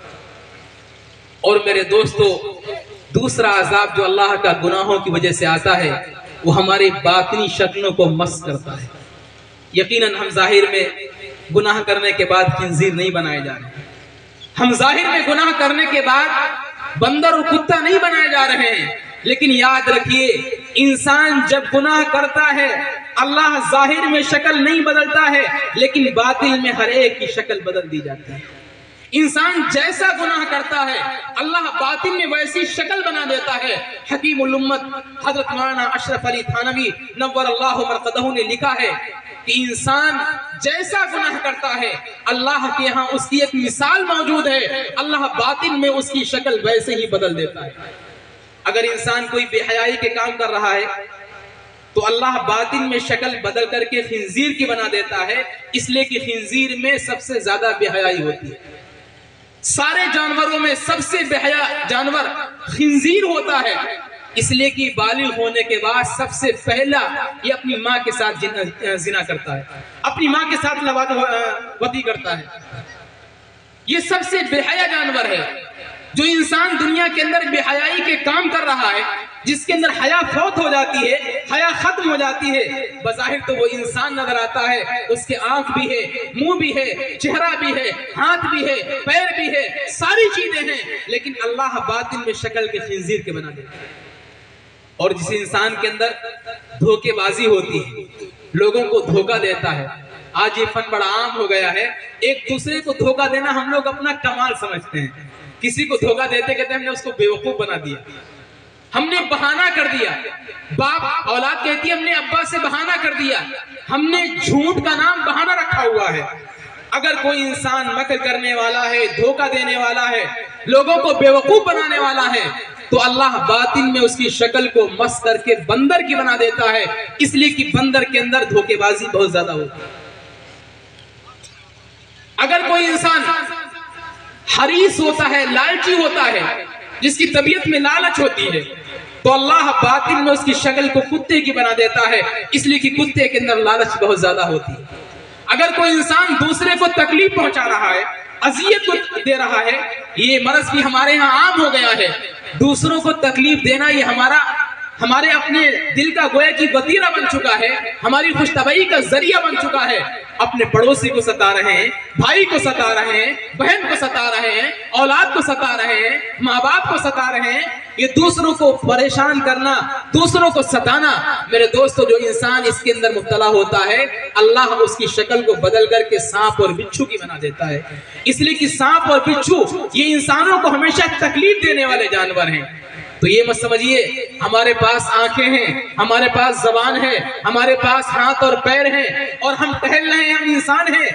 Speaker 2: और मेरे दोस्तों, दूसरा अजाब जो अल्लाह का गुनाहों की वजह से आता है वो हमारी बातिनी शक्लों को मस्त करता है। यकीनन हम जाहिर में गुनाह करने के बाद खिंजीर नहीं बनाए जा रहे, हम जाहिर में गुनाह करने के बाद बंदर और कुत्ता नहीं बनाए जा रहे हैं। लेकिन याद रखिए, इंसान जब गुनाह करता है अल्लाह जाहिर में शक्ल नहीं बदलता है, लेकिन बातिल में हर एक की शक्ल बदल दी जाती है। इंसान जैसा गुनाह करता है अल्लाह बातिन में वैसी शक्ल बना देता है। हकीमुल उम्मत हजरत मौलाना अशरफ अली थानवी नव्वरल्लाहु मरकदहू ने लिखा है कि इंसान जैसा गुनाह करता है अल्लाह के यहाँ उसकी एक मिसाल मौजूद है, अल्लाह बातिन में उसकी शक्ल वैसे ही बदल देता है। अगर इंसान कोई बेहयाई के काम कर रहा है तो अल्लाह बातिन में शक्ल बदल करके खिंजीर की बना देता है, इसलिए कि खिंजीर में सबसे ज्यादा बेहयाई होती है। सारे जानवरों में सबसे बेहया जानवर खिंजीर होता है, इसलिए कि बालिग होने के बाद सबसे पहला ये अपनी माँ के साथ जिना करता है, अपनी माँ के साथ लवादवती करता है। ये सबसे बेहया जानवर है। जो इंसान दुनिया के अंदर बेहयाई के काम कर रहा है, जिसके अंदर हया फौत हो जाती है, हया खत्म हो जाती है, बज़ाहिर तो वो इंसान नजर आता है, उसके आंख भी है, मुंह भी है, चेहरा भी है, हाथ भी है, पैर भी है, सारी चीजें हैं, लेकिन अल्लाह बातिन में शक्ल के खिंजीर के बना देता है। और जिस इंसान के अंदर धोखेबाजी होती है, लोगों को धोखा देता है, आज ये फन बड़ा आम हो गया है, एक दूसरे को धोखा देना हम लोग अपना कमाल समझते हैं। किसी को धोखा देते कहते हमने उसको बेवकूफ बना दिया, हमने बहाना कर दिया। बाप औलाद कहती है हमने अब्बा से बहाना कर दिया, हमने झूठ का नाम बहाना रखा हुआ है। अगर कोई इंसान मकर करने वाला है, धोखा देने वाला है, लोगों को बेवकूफ बनाने वाला है, तो अल्लाह बातिन में उसकी शक्ल को मस्त करके बंदर की बना देता है, इसलिए कि बंदर के अंदर धोखेबाजी बहुत ज्यादा होती है। अगर कोई इंसान हरीस होता है, लालची होता है, जिसकी तबीयत में लालच होती है, तो अल्लाह बातिन में उसकी शक्ल को कुत्ते की बना देता है, इसलिए कि कुत्ते के अंदर लालच बहुत ज्यादा होती है। अगर कोई इंसान दूसरे को तकलीफ पहुंचा रहा है, अजियत को दे रहा है, ये मर्ज भी हमारे यहाँ आम हो गया है। दूसरों को तकलीफ देना ये हमारे अपने दिल का गोया की वतीरा बन चुका है, हमारी खुशतबई का जरिया बन चुका है। अपने पड़ोसी को सता रहे हैं, भाई को सता रहे हैं, बहन को सता रहे हैं, औलाद को सता रहे हैं, माँ बाप को सता रहे हैं। ये दूसरों को परेशान करना, दूसरों को सताना, मेरे दोस्तों, जो इंसान इसके अंदर मुब्तला होता है अल्लाह उसकी शक्ल को बदल करके सांप और बिच्छू की बना देता है। इसलिए कि सांप और बिच्छू ये इंसानों को हमेशा तकलीफ देने वाले जानवर हैं। तो ये मत समझिए हमारे पास आंखें हैं, हमारे पास जबान है, हमारे पास हाथ और पैर हैं और हम टहल रहे हैं, हम इंसान हैं।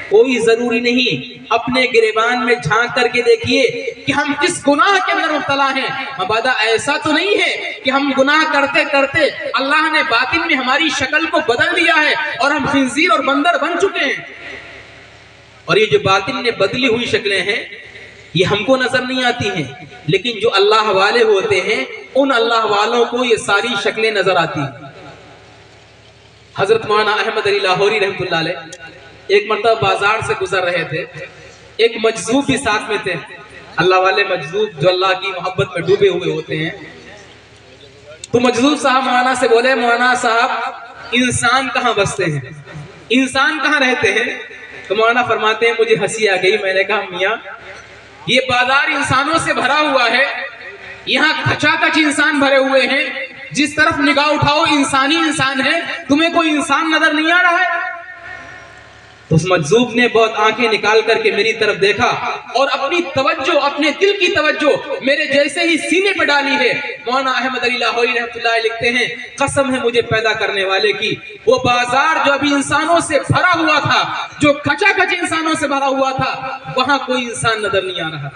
Speaker 2: कोई जरूरी नहीं। अपने गिरेबान में झांक करके देखिए कि हम किस गुनाह के अंदर मुब्तला हैं। मबादा ऐसा तो नहीं है कि हम गुनाह करते करते अल्लाह ने बातिन में हमारी शक्ल को बदल दिया है और हम खिंजीर और बंदर बन चुके हैं। और ये जो बातिन ने बदली हुई शक्लें हैं ये हमको नजर नहीं आती हैं, लेकिन जो अल्लाह वाले होते हैं उन अल्लाह वालों को ये सारी शक्लें नजर आती हैं। हजरत मौलाना अहमद अली लाहौरी रहमतुल्लाह अलैह एक मरतबा बाजार से गुजर रहे थे, एक मजजूब भी साथ में थे। अल्लाह वाले मजजूब जो अल्लाह की मोहब्बत में डूबे हुए होते हैं। तो मजजूब साहब मौलाना से बोले, मौलाना साहब इंसान कहाँ बसते हैं, इंसान कहाँ रहते हैं? तो मौलाना फरमाते हैं मुझे हंसी आ गई। मैंने कहा मियाँ ये बाजार इंसानों से भरा हुआ है, यहाँ खचाखच इंसान भरे हुए हैं, जिस तरफ निगाह उठाओ इंसानी इंसान है, तुम्हें कोई इंसान नजर नहीं आ रहा है? तो उस मजजूब ने बहुत आंखें निकाल करके मेरी तरफ देखा और अपनी तवज्जो, अपने दिल की तवज्जो मेरे जैसे ही सीने पे डाली है। मौलाना अहमद अली लाहौरी रहमतुल्लाह लिखते हैं, कसम है मुझे पैदा करने वाले की, वो बाजार जो अभी इंसानों से भरा हुआ था, जो खचाखच इंसानों से भरा हुआ था, वहां कोई इंसान नजर नहीं आ रहा।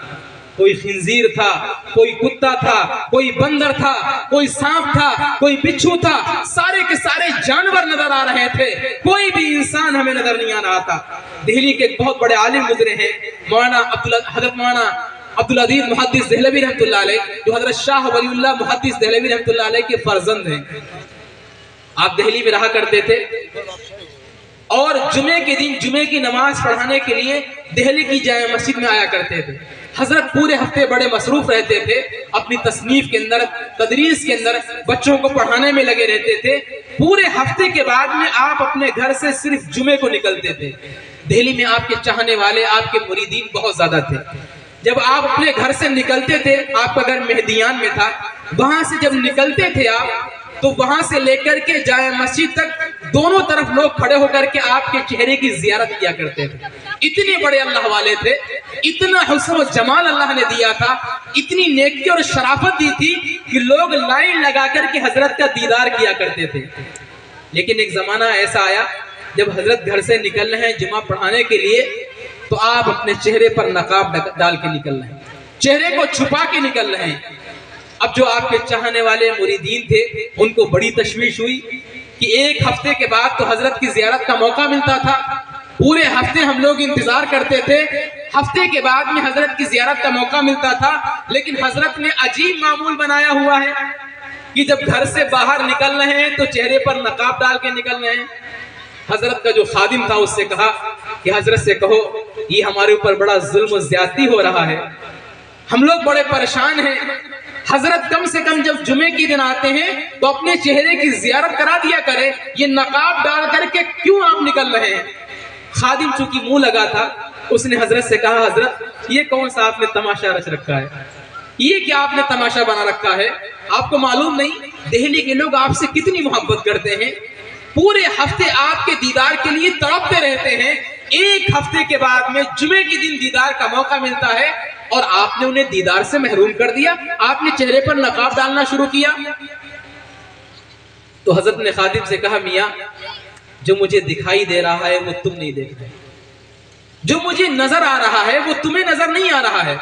Speaker 2: कोई खिंजीर था, कोई कुत्ता था, कोई बंदर था, कोई सांप था, कोई बिच्छू था, सारे के सारे जानवर नजर आ रहे थे, कोई भी इंसान हमें नजर नहीं आ रहा था। दिल्ली के एक बहुत बड़े आलिम गुजरे हैं, हजरत मौलाना अब्दुल अजीज मुहद्दिस देहलवी रहमतुल्लाह अलैह, जो हजरत शाह वलीउल्लाह मुहद्दिस देहलवी रहमतुल्लाह अलैह के फर्जंद हैं। आप दिल्ली में रहा करते थे और जुमे के दिन जुमे की नमाज पढ़ाने के लिए दिल्ली की जाए मस्जिद में आया करते थे। हजरत पूरे हफ्ते बड़े मसरूफ रहते थे, अपनी तसनीफ के अंदर, तदरीस के अंदर, बच्चों को पढ़ाने में लगे रहते थे। पूरे हफ्ते के बाद में आप अपने घर से सिर्फ जुमे को निकलते थे। दिल्ली में आपके चाहने वाले, आपके मुरीदीन बहुत ज्यादा थे। जब आप अपने घर से निकलते थे, आपका घर मेहदियान में था, वहां से जब निकलते थे आप, तो वहां से लेकर के जाए मस्जिद तक दोनों तरफ लोग खड़े होकर के आपके चेहरे की जियारत किया करते थे। इतने बड़े अल्लाह वाले थे, इतना हुस्न और जमाल अल्लाह ने दिया था, इतनी नेकी और शराफत दी थी कि लोग लाइन लगा करके हजरत का दीदार किया करते थे। लेकिन एक जमाना ऐसा आया जब हजरत घर से निकल रहे हैं जुमा पढ़ाने के लिए, तो आप अपने चेहरे पर नकाब डाल के निकल रहे हैं, चेहरे को छुपा के निकल रहे हैं। अब जो आपके चाहने वाले मुरीदीन थे उनको बड़ी तशवीश हुई कि एक हफ्ते के बाद तो हजरत की जियारत का मौका मिलता था। पूरे हफ्ते हम लोग इंतजार करते थे, हफ्ते के बाद में हजरत की जियारत का मौका मिलता था। लेकिन हजरत ने अजीब मामूल बनाया हुआ है कि जब घर से बाहर निकल रहे हैं तो चेहरे पर नकाब डाल के निकल रहे हैं। हजरत का जो खादिम था उससे कहा कि हजरत से कहो ये हमारे ऊपर बड़ा जुल्म ज्यादती हो रहा है, हम लोग बड़े परेशान हैं। हजरत कम से कम जब जुमे के दिन आते हैं तो अपने चेहरे की जियारत करा दिया करें, ये नकाब डाल करके क्यों आप निकल रहे हैं? खादिम चूंकि मुंह लगा था, उसने हजरत से कहा, हजरत ये कौन सा आपने तमाशा रच रखा है, ये क्या आपने तमाशा बना रखा है? आपको मालूम नहीं दिल्ली के लोग आपसे कितनी मोहब्बत करते हैं, पूरे हफ्ते आपके दीदार के लिए तड़पते रहते हैं। एक हफ्ते के बाद में जुमे के दिन दीदार का मौका मिलता है और आपने उन्हें दीदार से महरूम कर दिया, आपने चेहरे पर नकाब डालना शुरू किया। तो हजरत ने खादिम से कहा, मियां जो मुझे दिखाई दे रहा है वो तुम नहीं देख रहे, जो मुझे नजर आ रहा है वो तुम्हें नजर नहीं आ रहा है।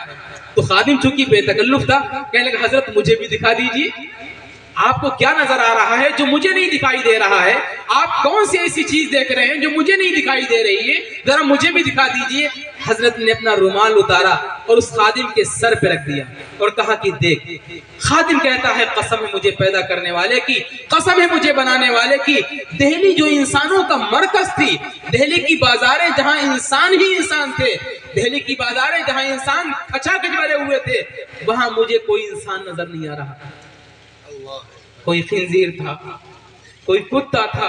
Speaker 2: तो खादिम चूंकि बेतकल्लुफ था, कहने लगा, हजरत मुझे भी दिखा दीजिए, आपको क्या नजर आ रहा है जो मुझे नहीं दिखाई दे रहा है? आप कौन सी ऐसी चीज देख रहे हैं जो मुझे नहीं दिखाई दे रही है, जरा मुझे भी दिखा दीजिए। हजरत ने अपना रुमाल उतारा और उस खादिम के सर पे रख दिया और कहा कि देख। खादिम कहता है, कसम है मुझे पैदा करने वाले की, कसम है मुझे बनाने वाले की, दिल्ली जो इंसानों का मरकज थी, दिल्ली की बाजारें जहां इंसान ही इंसान थे, दिल्ली की बाजारें जहां इंसान खचाखच भरे हुए थे, वहां मुझे कोई इंसान नजर नहीं आ रहा। कोई खिंजीर था, कोई कुत्ता था,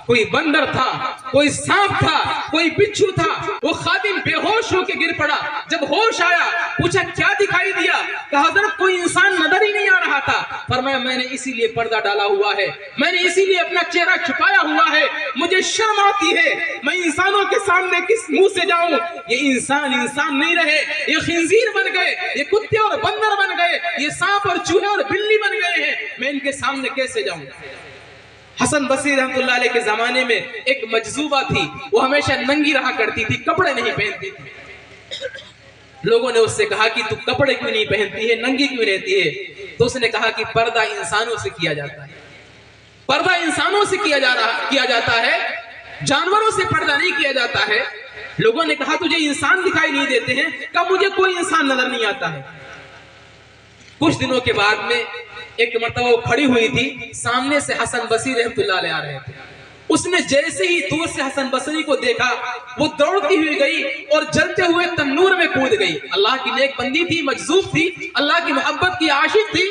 Speaker 2: कोई बंदर था, कोई सांप था, कोई बिच्छू था। वो खादिम बेहोश होकर गिर पड़ा। जब होश आया पूछा क्या दिखाई दिया? कहा, हजरत कोई इंसान नजर ही नहीं आ रहा था। फरमाया मैंने इसीलिए पर्दा डाला हुआ है, मैंने इसीलिए अपना चेहरा छुपाया हुआ है, मुझे शर्म आती है, मैं इंसानों के सामने किस मुंह से जाऊं? ये इंसान इंसान नहीं रहे, ये खिंजीर बन गए, ये कुत्ते और बंदर बन गए, ये सांप और चूहे और बिल्ली बन गए हैं, मैं इनके सामने कैसे जाऊं? हसन बसरी रहमतुल्लाह अलैह के जमाने में एक मजजूबा थी, वो हमेशा नंगी रहा करती थी, कपड़े नहीं पहनती थी। लोगों ने उससे कहा कि तू कपड़े क्यों नहीं पहनती है, नंगी क्यों रहती है? तो उसने कहा कि पर्दा इंसानों से किया जाता है, पर्दा इंसानों से किया जाता है, जानवरों से पर्दा नहीं किया जाता है। लोगों ने कहा तुझे इंसान दिखाई नहीं देते हैं? कब मुझे कोई इंसान नजर नहीं आता है। कुछ दिनों के बाद में एक मर्तबा वो खड़ी हुई थी, सामने से हसन बसरी रहमतुल्लाह अलैह आ रहे थे। उसने जैसे ही दूर से हसन बसरी को देखा, वो दौड़ती हुई गई और जलते हुए तन्नूर में कूद गई। अल्लाह की नेक बंदी थी, मजजूब थी, अल्लाह की मोहब्बत की आशिक थी,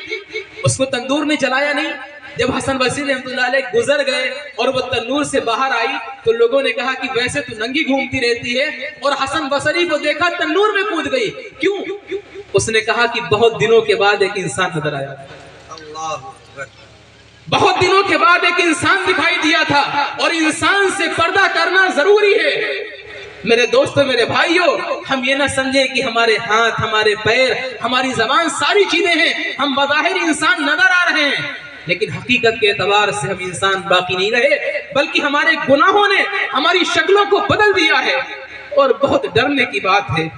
Speaker 2: उसको तंदूर ने जलाया नहीं। जब हसन बसरी रहमतुल्लाह अलैह गुजर गए और वो तन्नूर से बाहर आई तो लोगों ने कहा कि वैसे तो नंगी घूमती रहती है, और हसन बसरी को देखा तन्नूर में कूद गई, क्यों? उसने कहा कि बहुत दिनों के बाद एक इंसान नजर आया, बहुत दिनों के बाद एक इंसान दिखाई दिया था, और इंसान से पर्दा करना जरूरी है। मेरे दोस्तों, मेरे भाइयों, हम ये ना समझे कि हमारे हाथ, हमारे पैर, हमारी जबान सारी चीजें हैं, हम बज़ाहिर इंसान नजर आ रहे हैं, लेकिन हकीकत के एतबार से हम इंसान बाकी नहीं रहे, बल्कि हमारे गुनाहों ने हमारी शक्लों को बदल दिया है। और बहुत डरने की बात है,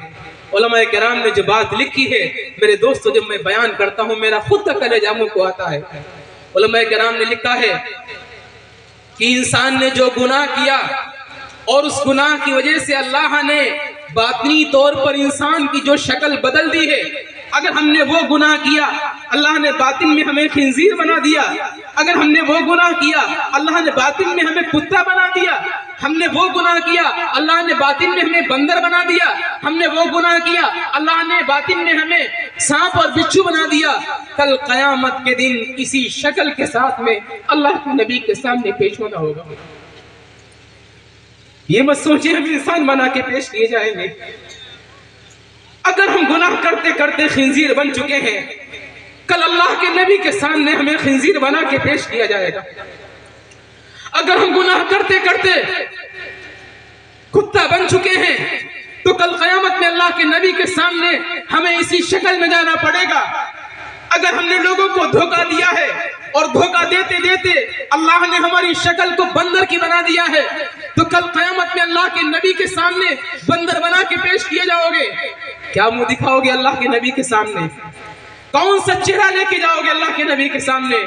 Speaker 2: उलमाए किराम ने जो बात लिखी है, मेरे दोस्तों, जब मैं बयान करता हूँ मेरा खुद का कलेजा मुंह को आता है। उलमाए किराम ने लिखा है कि इंसान ने जो गुनाह किया और उस गुनाह की वजह से अल्लाह ने बातनी तौर पर इंसान की जो शक्ल बदल दी है, अगर हमने वो गुनाह किया अल्लाह ने बातिन में हमें खिंजीर बना दिया, अगर हमने वो गुनाह किया अल्लाह ने बातिन में हमें कुत्ता बना दिया, हमने वो गुनाह किया अल्लाह ने बातिन में हमें बंदर बना दिया, हमने वो गुनाह किया अल्लाह ने बातिन में हमें सांप और बिच्छू बना दिया, कल कयामत के दिन इसी शक्ल के साथ में अल्लाह के नबी के सामने पेश होना होगा। ये मत सोचिए हम इंसान बना के पेश किए जाएंगे। अगर हम गुनाह करते करते खिंजीर बन चुके हैं, कल अल्लाह के नबी के सामने हमें खिंजीर बना के पेश किया जाएगा। अगर हम गुनाह करते करते कुत्ता बन चुके हैं, तो कल क़यामत में अल्लाह के नबी के सामने हमें इसी शक्ल में जाना पड़ेगा। अगर हमने लोगों को धोखा दिया है और धोखा देते देते अल्लाह ने हमारी शक्ल को बंदर की बना दिया है, तो कल क़यामत में अल्लाह के नबी के सामने बंदर बना के पेश किए जाओगे। क्या मुंह दिखाओगे अल्लाह के नबी के सामने? कौन सा चेहरा लेके जाओगे अल्लाह के नबी के सामने?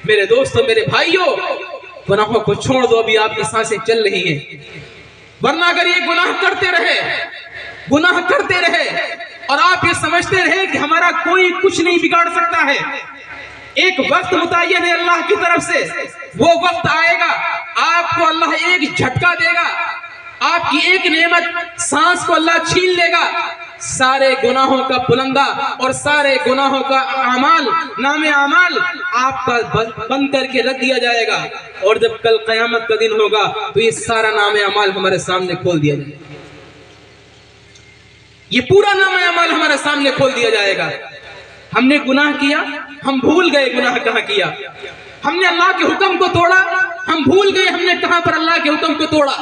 Speaker 2: मेरे दोस्तों, मेरे भाइयों, गुनाहों को छोड़ दो, अभी आपकी सांसें चल रही हैं, वरना अगर ये गुनाह करते रहे और आप ये समझते रहे कि हमारा कोई कुछ नहीं बिगाड़ सकता है, एक वक्त मुतय्यन है अल्लाह की तरफ से, वो वक्त आएगा आपको अल्लाह एक झटका देगा, आपकी एक नेमत सांस को अल्लाह छीन लेगा, सारे गुनाहों का पुलंदा और सारे गुनाहों का अमाल, नामे अमाल आपका बंद करके रख दिया जाएगा। और जब कल क़यामत का दिन होगा तो ये सारा नामे अमाल हमारे सामने खोल दिया जाएगा, ये पूरा नामे अमाल हमारे सामने खोल दिया जाएगा। हमने गुनाह किया, हम भूल गए गुनाह कहाँ किया, हमने अल्लाह के हुक्म को तोड़ा, हम भूल गए हमने कहां पर अल्लाह के हुक्म को तोड़ा,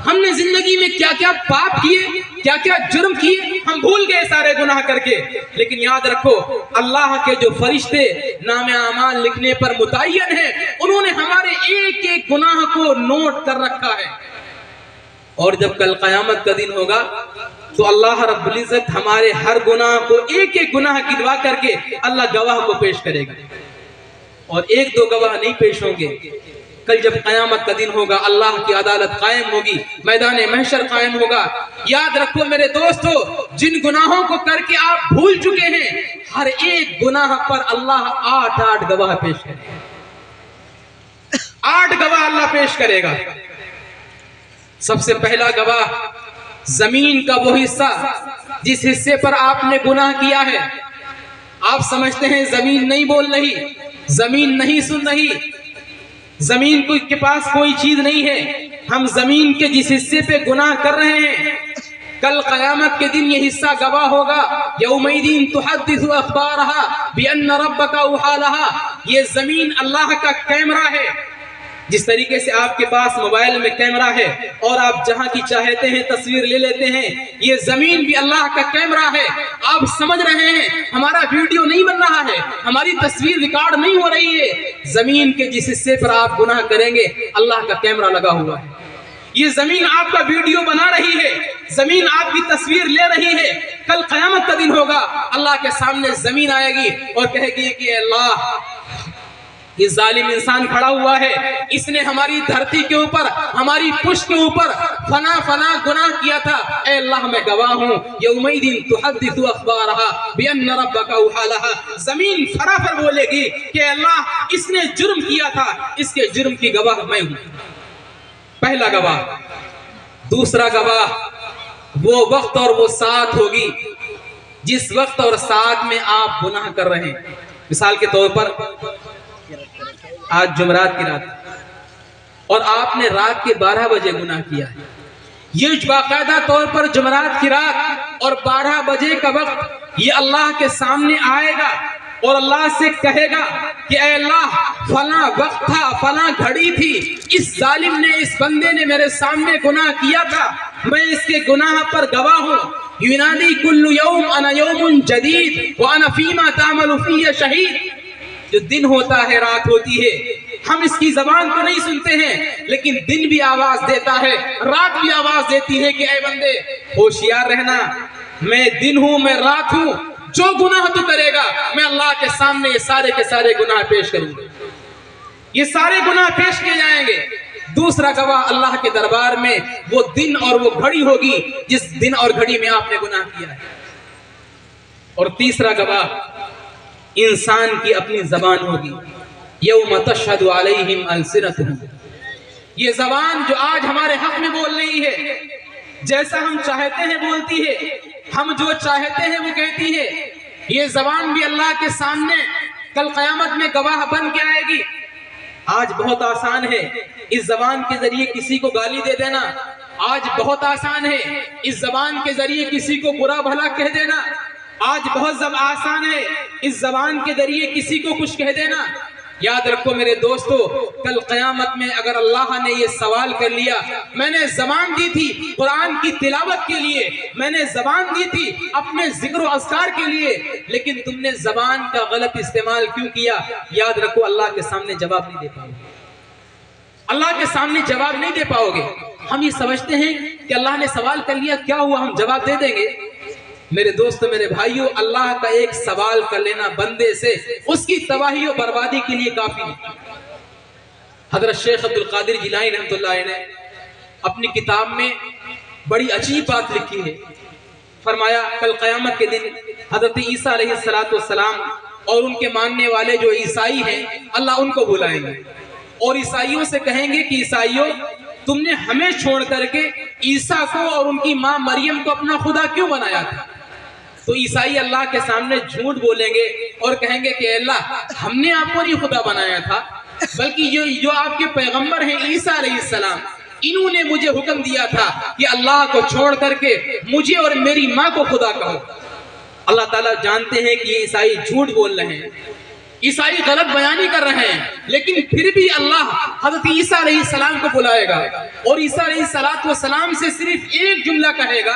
Speaker 2: हमने जिंदगी में क्या क्या पाप किए, क्या क्या जुर्म किए, हम भूल गए सारे गुनाह करके। लेकिन याद रखो, अल्लाह के जो फरिश्ते नामे अमाल लिखने पर मुतय्यन है, उन्होंने हमारे एक एक गुनाह को नोट कर रखा है। और जब कल क़यामत का दिन होगा तो अल्लाह रब्बुल इज्जत हमारे हर गुनाह को एक एक गुनाह गिनवा करके अल्लाह गवाह को पेश करेगा, और एक दो गवाह नहीं पेश होंगे। कल जब क़यामत का दिन होगा, अल्लाह की अदालत कायम होगी, मैदान महशर कायम होगा। याद रखो मेरे दोस्तों, जिन गुनाहों को करके आप भूल चुके हैं, हर एक गुनाह पर अल्लाह 8 गवाह पेश करेगा, 8 गवाह अल्लाह पेश करेगा। सबसे पहला गवाह जमीन का वो हिस्सा जिस हिस्से पर आपने गुनाह किया है। आप समझते हैं जमीन नहीं बोल रही, जमीन नहीं सुन रही, जमीन के पास कोई चीज नहीं है। हम जमीन के जिस हिस्से पे गुनाह कर रहे हैं, कल क़यामत के दिन ये हिस्सा गवाह होगा। यौमइदिन तुहद्दिसु अख़बारहा बिअन्न रब्बका औहा लहा। ये जमीन अल्लाह का कैमरा है। जिस तरीके से आपके पास मोबाइल में कैमरा है और आप जहां की चाहते हैं तस्वीर ले लेते हैं, ये जमीन भी अल्लाह का कैमरा है। आप समझ रहे हैं, हमारा वीडियो नहीं बन रहा है, हमारी तस्वीर रिकॉर्ड नहीं हो रही है। जमीन के जिस हिस्से पर आप गुनाह करेंगे अल्लाह का कैमरा लगा हुआ है। ये जमीन आपका वीडियो बना रही है, जमीन आपकी तस्वीर ले रही है। कल क़यामत का दिन होगा, अल्लाह के सामने जमीन आएगी और कहेगी कि अल्लाह, ये जालिम इंसान खड़ा हुआ है, इसने हमारी धरती के ऊपर, हमारी पुष्ट के ऊपर फना फना गुनाह किया था। ए अल्लाह, मैं गवाह हूँ। यौमइदिन तुहद्दिसु अख़बारहा बिअन्न रब्बका औहालहा। जमीन फराफर बोलेगी कि अल्लाह, इसने जुर्म किया था, इसके जुर्म की गवाह मैं हूँ। पहला गवाह। दूसरा गवाह वो वक्त और वो साथ होगी जिस वक्त और साथ में आप गुनाह कर रहे हैं। मिसाल के तौर पर आज जुमरात की रात और आपने रात के 12 बजे गुनाह किया है। ये बाकायदा तौर पर जुमरात की रात और 12 बजे का वक्त ये अल्लाह के सामने आएगा और अल्लाह से कहेगा कि ऐ अल्लाह, फला वक्त था, फला घड़ी थी, इस जालिम ने, इस बंदे ने मेरे सामने गुनाह किया था, मैं इसके गुनाह पर गवाह हूँ। युनादी कुल्लु यौम अना यौमुन जदीद व अना फीमा तामलु फीह शहीद। जो दिन होता है, रात होती है, हम इसकी जबान को नहीं सुनते हैं, लेकिन दिन भी आवाज देता है, रात भी आवाज देती है कि ऐ बंदे, होशियार रहना, मैं दिन हूं, मैं रात हूं, जो गुनाह तू करेगा मैं अल्लाह के सामने ये सारे के सारे गुनाह पेश करूंगा। ये सारे गुनाह पेश किए जाएंगे। दूसरा गवाह अल्लाह के दरबार में वो दिन और वो घड़ी होगी जिस दिन और घड़ी में आपने गुनाह किया है। और तीसरा गवाह इंसान की अपनी जबान होगी। यौम तशहदु अलैहिम अलसिनतुहुम। ये जबान जो आज हमारे हक में बोल रही है, जैसा हम चाहते हैं बोलती है, हम जो चाहते हैं वो कहती है। ये जबान भी अल्लाह के सामने कल क़यामत में गवाह बन के आएगी। आज बहुत आसान है इस जबान के जरिए किसी को गाली दे देना, आज बहुत आसान है इस जबान के जरिए किसी को बुरा भला कह देना, आज बहुत आसान है इस जबान के जरिए किसी को कुछ कह देना। याद रखो मेरे दोस्तों, कल क़यामत में अगर अल्लाह ने ये सवाल कर लिया, मैंने ज़बान दी थी कुरान की तिलावत के लिए, मैंने ज़बान दी थी अपने जिक्र और अज़कार के लिए, लेकिन तुमने ज़बान का गलत इस्तेमाल क्यों किया? याद रखो अल्लाह के सामने जवाब नहीं दे पाओगे, अल्लाह के सामने जवाब नहीं दे पाओगे। हम ये समझते हैं कि अल्लाह ने सवाल कर लिया, क्या हुआ, हम जवाब दे देंगे। मेरे दोस्तों, मेरे भाइयों, अल्लाह का एक सवाल कर लेना बंदे से उसकी तबाही और बर्बादी के लिए काफी नहीं। हजरत शेख अब्दुल कादिर जिलानी रहमतुल्लाह अलैह ने अपनी किताब में बड़ी अजीब बात लिखी है। फरमाया कल क़यामत के दिन हजरत ईसा अलैहिस्सलाम और उनके मानने वाले जो ईसाई हैं, अल्लाह उनको बुलाएंगे और ईसाइयों से कहेंगे कि ईसाइयों, तुमने हमें छोड़ करके ईसा को और उनकी मां मरियम को अपना खुदा क्यों बनाया था? तो ईसाई अल्लाह के सामने झूठ बोलेंगे और कहेंगे कि अल्लाह, हमने आपको नहीं खुदा बनाया था, बल्कि जो आपके पैगंबर हैं ईसा अलैहिस्सलाम, इन्होंने मुझे हुक्म दिया था कि अल्लाह को छोड़ करके मुझे और मेरी माँ को खुदा कहो। अल्लाह ताला जानते हैं कि ये ईसाई झूठ बोल रहे हैं, ईसाई गलत बयानी कर रहे हैं, लेकिन फिर भी अल्लाह हज़रत ईसा अलैहिस्सलाम को बुलाएगा और ईसा अलैहिस्सलाम से सिर्फ एक जुमला कहेगा,